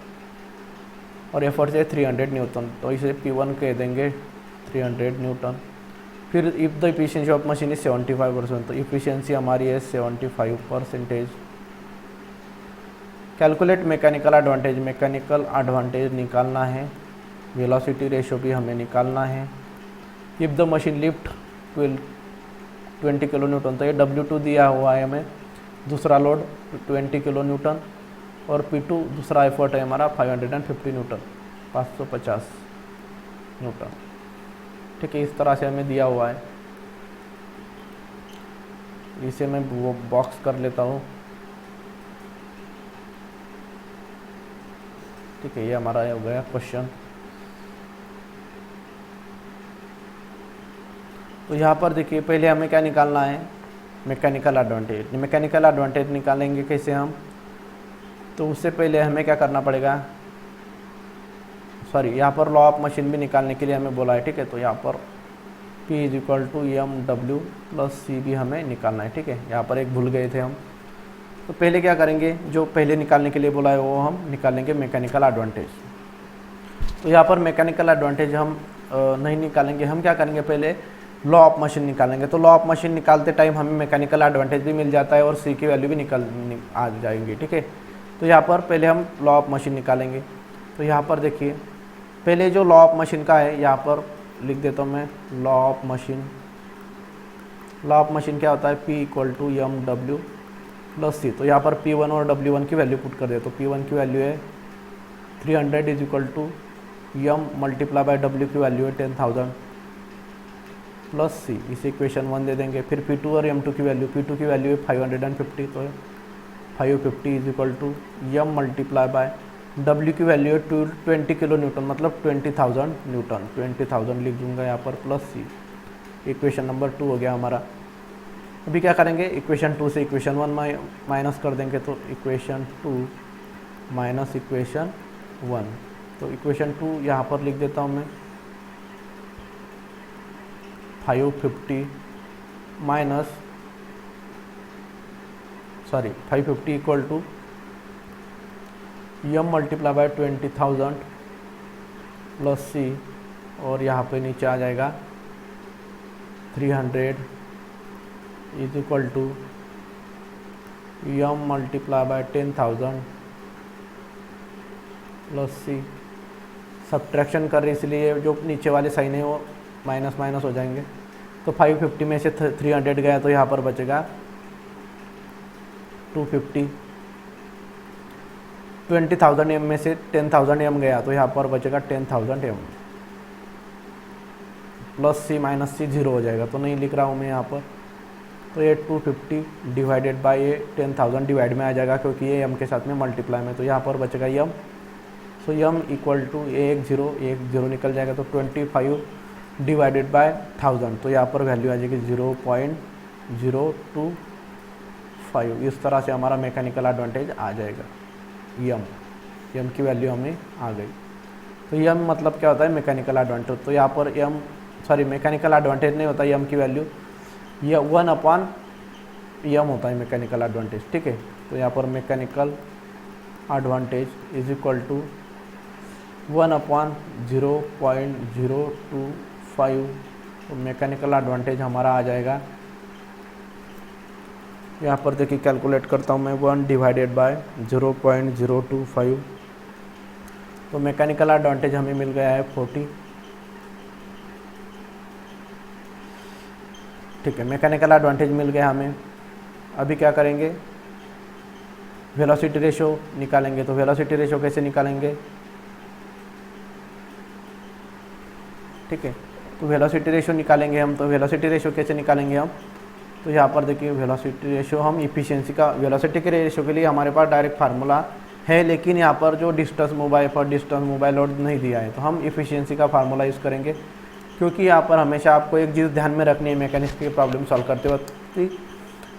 और एफर्ट से 300 न्यूटन, तो इसे P1 कह देंगे 300 न्यूटन। फिर if the efficiency of machine is 75%, तो इफिशियंसी हमारी है 75%। Calculate mechanical advantage, mechanical advantage निकालना है। वेलोसिटी रेशो भी हमें निकालना है। If the machine lift 20 kilo newton, तो ये W2 दिया हुआ है हमें, दूसरा लोड 20 किलो न्यूटन, और P2 दूसरा एफर्ट है हमारा 550 न्यूटन, 550 न्यूटन, ठीक है। इस तरह से हमें दिया हुआ है। इसे मैं वो बॉक्स कर लेता हूँ, ठीक है। ये हमारा हो गया क्वेश्चन। तो यहाँ पर देखिए पहले हमें क्या निकालना है, मैकेनिकल एडवांटेज। मैकेनिकल एडवांटेज निकालेंगे कैसे हम, तो उससे पहले हमें क्या करना पड़ेगा, सॉरी, यहाँ पर लॉ ऑफ मशीन भी निकालने के लिए हमें बोला है, ठीक है। तो यहाँ पर P is equal to MW plus C भी हमें निकालना है, ठीक है। यहाँ पर एक भूल गए थे हम। तो पहले क्या करेंगे, जो पहले निकालने के लिए बोला है वो हम निकालेंगे मैकेनिकल एडवांटेज। तो यहाँ पर मैकेनिकल एडवांटेज हम नहीं निकालेंगे, हम क्या करेंगे, पहले लॉ ऑफ मशीन निकालेंगे। तो लॉ ऑफ मशीन निकालते टाइम हमें मैकेनिकल एडवांटेज भी मिल जाता है और C की वैल्यू भी आ जाएंगी, ठीक है। तो यहाँ पर पहले हम लॉ ऑफ मशीन निकालेंगे। तो यहाँ पर देखिए पहले जो लॉ ऑफ मशीन का है, यहाँ पर लिख देता हूँ मैं, law of machine. Law of machine क्या होता है, P equal to MW plus C। तो यहाँ पर P1 और W1 की वैल्यू पुट कर दे। तो P1 की वैल्यू है 300 is equal to M multiply by W की वैल्यू है 10,000 प्लस C, इसे इक्वेशन 1 दे देंगे। फिर P2 और M2 की वैल्यू, P2 की वैल्यू है 550, तो 550 is equal to M multiply by W की वैल्यू है 20 किलो न्यूटन, मतलब 20,000 न्यूटन, 20,000 लिख दूंगा यहाँ पर, प्लस C। इक्वेशन नंबर 2 हो गया हमारा। अभी क्या करेंगे, इक्वेशन 2 से इक्वेशन 1 माइनस कर देंगे। तो इक्वेशन 2 माइनस इक्वेशन 1, तो इक्वेशन 2 यहाँ पर लिख देता हूँ मैं, 550 minus, sorry 550 equal to M multiply by 20,000 plus C, और यहाँ पे नीचे आ जाएगा 300 is equal to M multiply by 10,000 plus C. Subtraction कर रहे इसलिए जो नीचे वाले साइन है वो माइनस माइनस हो जाएंगे। तो 550 में से 300 गया तो यहाँ पर बचेगा 250। 20,000 एम में से 10,000 एम गया तो यहाँ पर बचेगा 10,000 एम। प्लस सी माइनस सी 0 हो जाएगा, तो नहीं लिख रहा हूँ मैं यहाँ पर। तो ये 250 डिवाइडेड बाय ये 10,000 डिवाइड में आ जाएगा क्योंकि ये एम के साथ में मल्टीप्लाई में, तो यहाँ पर बचेगा यम। सो यम इक्वल टू एक जीरो निकल जाएगा, तो 25 डिवाइडेड बाय 1000, तो यहाँ पर वैल्यू आ जाएगी 0.025। इस तरह से हमारा मैकेनिकल एडवांटेज आ जाएगा। यम की वैल्यू हमें आ गई। तो यम मतलब क्या होता है? Mechanical advantage. तो यहाँ पर मैकेनिकल एडवांटेज नहीं होता, यम की वैल्यू यह 1/m होता है मैकेनिकल एडवांटेज, ठीक है। तो यहाँ पर mechanical advantage is equal to 1/0.025। तो मैकेनिकल एडवांटेज हमारा आ जाएगा, यहाँ पर देखिए कैलकुलेट करता हूँ मैं, 1 डिवाइडेड बाय 0.025। तो मैकेनिकल एडवांटेज हमें मिल गया है 40, ठीक है। मैकेनिकल एडवांटेज मिल गया हमें। अभी क्या करेंगे? वेलोसिटी रेशो निकालेंगे। तो वेलोसिटी रेशो कैसे निकालेंगे? ठीक है, तो वेलोसिटी रेशो निकालेंगे हम। तो वेलोसिटी रेशो कैसे निकालेंगे हम? तो यहाँ पर देखिए वेलोसिटी रेशो हम इफिशियंसी का, वेलोसिटी के रेशो के लिए हमारे पास डायरेक्ट फार्मूला है, लेकिन यहाँ पर जो डिस्टेंस मोबाइल लोड नहीं दिया है, तो हम इफिशियंसी का फार्मूला यूज़ करेंगे। क्योंकि यहाँ पर हमेशा आपको एक चीज़ ध्यान में रखनी है मैकेनिक्स की प्रॉब्लम सॉल्व करते वक्त,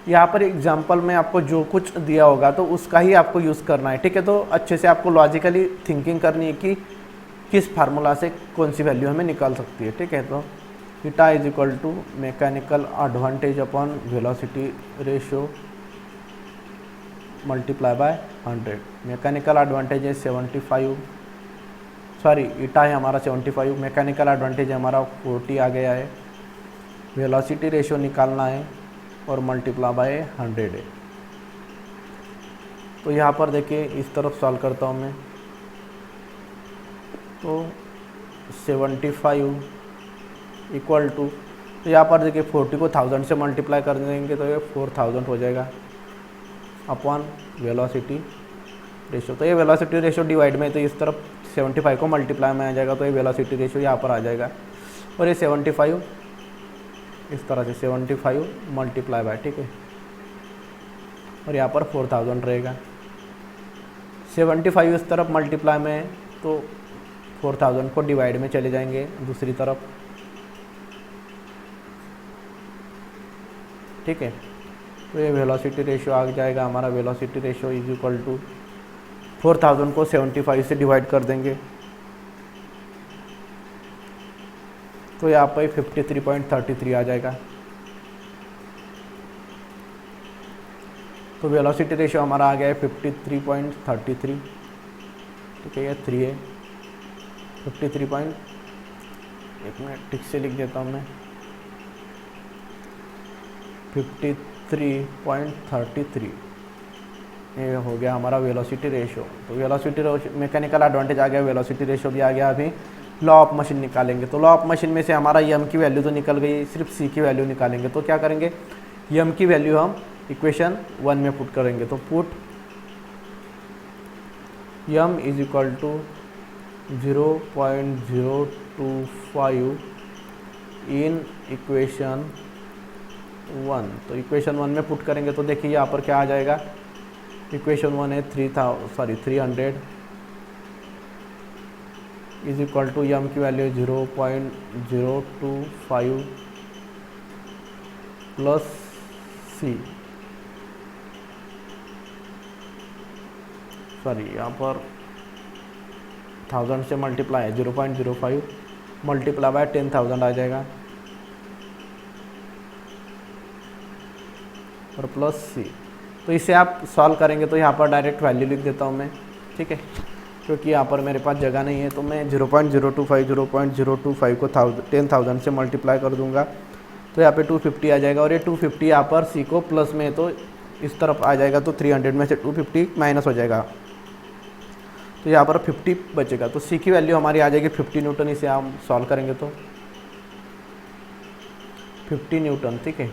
यहाँ पर एग्जाम्पल में आपको जो कुछ दिया होगा तो उसका ही आपको यूज़ करना है, ठीक है। तो अच्छे से आपको लॉजिकली थिंकिंग करनी है कि किस फार्मूला से कौन सी वैल्यू हमें निकाल सकती है, ठीक है। तो theta is equal to mechanical advantage upon velocity ratio multiply by 100। Mechanical advantage है 75, सॉरी ईटा है हमारा 75, मैकेनिकल एडवांटेज हमारा 40 आ गया है। वेलोसिटी रेशो निकालना है और मल्टीप्लाई बाय 100 है। तो यहाँ पर देखिए इस तरफ सॉल्व करता हूँ मैं। तो 75 इक्वल टू, तो यहाँ पर देखिए 40 को 1000 से मल्टीप्लाई कर देंगे तो ये 4000 हो जाएगा अपॉन वेलोसिटी रेशो। तो ये वेलोसिटी रेशो डिवाइड में, तो इस तरफ 75 को मल्टीप्लाई में आ जाएगा, तो ये वेलोसिटी रेशो यहाँ पर आ जाएगा। और ये 75 इस तरह से 75 मल्टीप्लाई बाय, ठीक है। और यहाँ पर 4000 रहेगा। 75 इस तरफ मल्टीप्लाई में है, तो 4000 को डिवाइड में चले जाएंगे दूसरी तरफ, ठीक है। तो ये वेलोसिटी रेशो आ जाएगा हमारा। Velocity ratio is equal to 4000 को 75 से डिवाइड कर देंगे, तो यहाँ पर 53.33 आ जाएगा। तो वेलोसिटी रेशो हमारा आ गया है 53.33, ठीक है। ये 3 है 53 एक मिनट ठीक से लिख देता हूँ मैं, 53.33 ये हो गया हमारा वेलोसिटी रेशो। तो वेलोसिटी मैकेनिकल एडवांटेज आ गया, वेलोसिटी रेशो भी आ गया। अभी लॉ ऑफ मशीन निकालेंगे। तो लॉ ऑफ मशीन में से हमारा यम की वैल्यू तो निकल गई, सिर्फ सी की वैल्यू निकालेंगे। तो क्या करेंगे? यम की वैल्यू हम इक्वेशन 1 में पुट करेंगे। तो put M is equal to 0.025 in equation 1। तो इक्वेशन 1 में पुट करेंगे तो देखिए यहाँ पर क्या आ जाएगा। इक्वेशन 1 है 300 इज इक्वल टू यम की वैल्यू 0.025 प्लस सी, सॉरी यहाँ पर 1000 से मल्टीप्लाई है, 0.05 मल्टीप्लाई बाय 10,000 आ जाएगा और प्लस सी। तो इसे आप सॉल्व करेंगे तो यहाँ पर डायरेक्ट वैल्यू लिख देता हूँ मैं, ठीक है। क्योंकि यहाँ पर मेरे पास जगह नहीं है, तो मैं 0.025 को 10,000 से मल्टीप्लाई कर दूंगा, तो यहाँ पे 250 आ जाएगा। और ये 250 यहाँ पर सी को प्लस में है तो इस तरफ आ जाएगा तो 300 में से 250 माइनस हो जाएगा, तो यहाँ पर 50 बचेगा। तो सी की वैल्यू हमारी आ जाएगी 50 न्यूटन। इसे हम सॉल्व करेंगे तो 50 न्यूटन, ठीक है।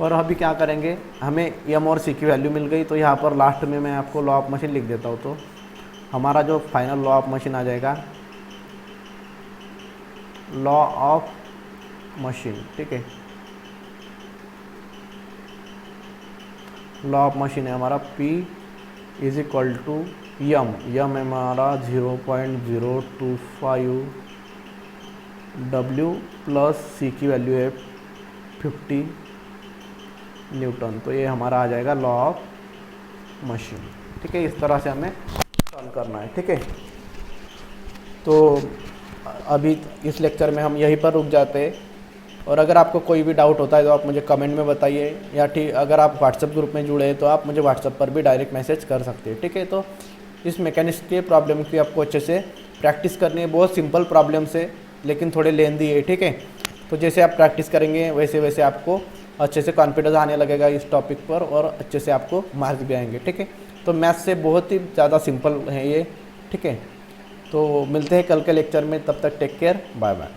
और अभी क्या करेंगे, हमें एम और सी की वैल्यू मिल गई, तो यहाँ पर लास्ट में मैं आपको लॉ ऑफ मशीन लिख देता हूँ। तो हमारा जो फाइनल लॉ ऑफ मशीन आ जाएगा, लॉ ऑफ मशीन, ठीक है। लॉ ऑफ मशीन है हमारा P इज इक्वल टू यम है हमारा 0.025 W प्लस सी की वैल्यू है 50 न्यूटन। तो ये हमारा आ जाएगा लॉ ऑफ मशीन, ठीक है। इस तरह से हमें सॉल्व करना है, ठीक है। तो अभी इस लेक्चर में हम यहीं पर रुक जाते हैं, और अगर आपको कोई भी डाउट होता है तो आप मुझे कमेंट में बताइए, या ठीक अगर आप व्हाट्सएप ग्रुप में जुड़े हैं तो आप मुझे व्हाट्सएप पर भी डायरेक्ट मैसेज कर सकते हैं, ठीक है। तो इस मैकेनिक्स के प्रॉब्लम की आपको अच्छे से प्रैक्टिस करनी है। बहुत सिंपल प्रॉब्लम्स है लेकिन थोड़े लेंदी है, ठीक है। तो जैसे आप प्रैक्टिस करेंगे वैसे वैसे आपको अच्छे से कॉन्फिडेंस आने लगेगा इस टॉपिक पर, और अच्छे से आपको मार्क्स भी आएंगे, ठीक है। तो मैथ्स से बहुत ही ज़्यादा सिंपल है ये, ठीक है। तो मिलते हैं कल के लेक्चर में, तब तक टेक केयर, बाय बाय।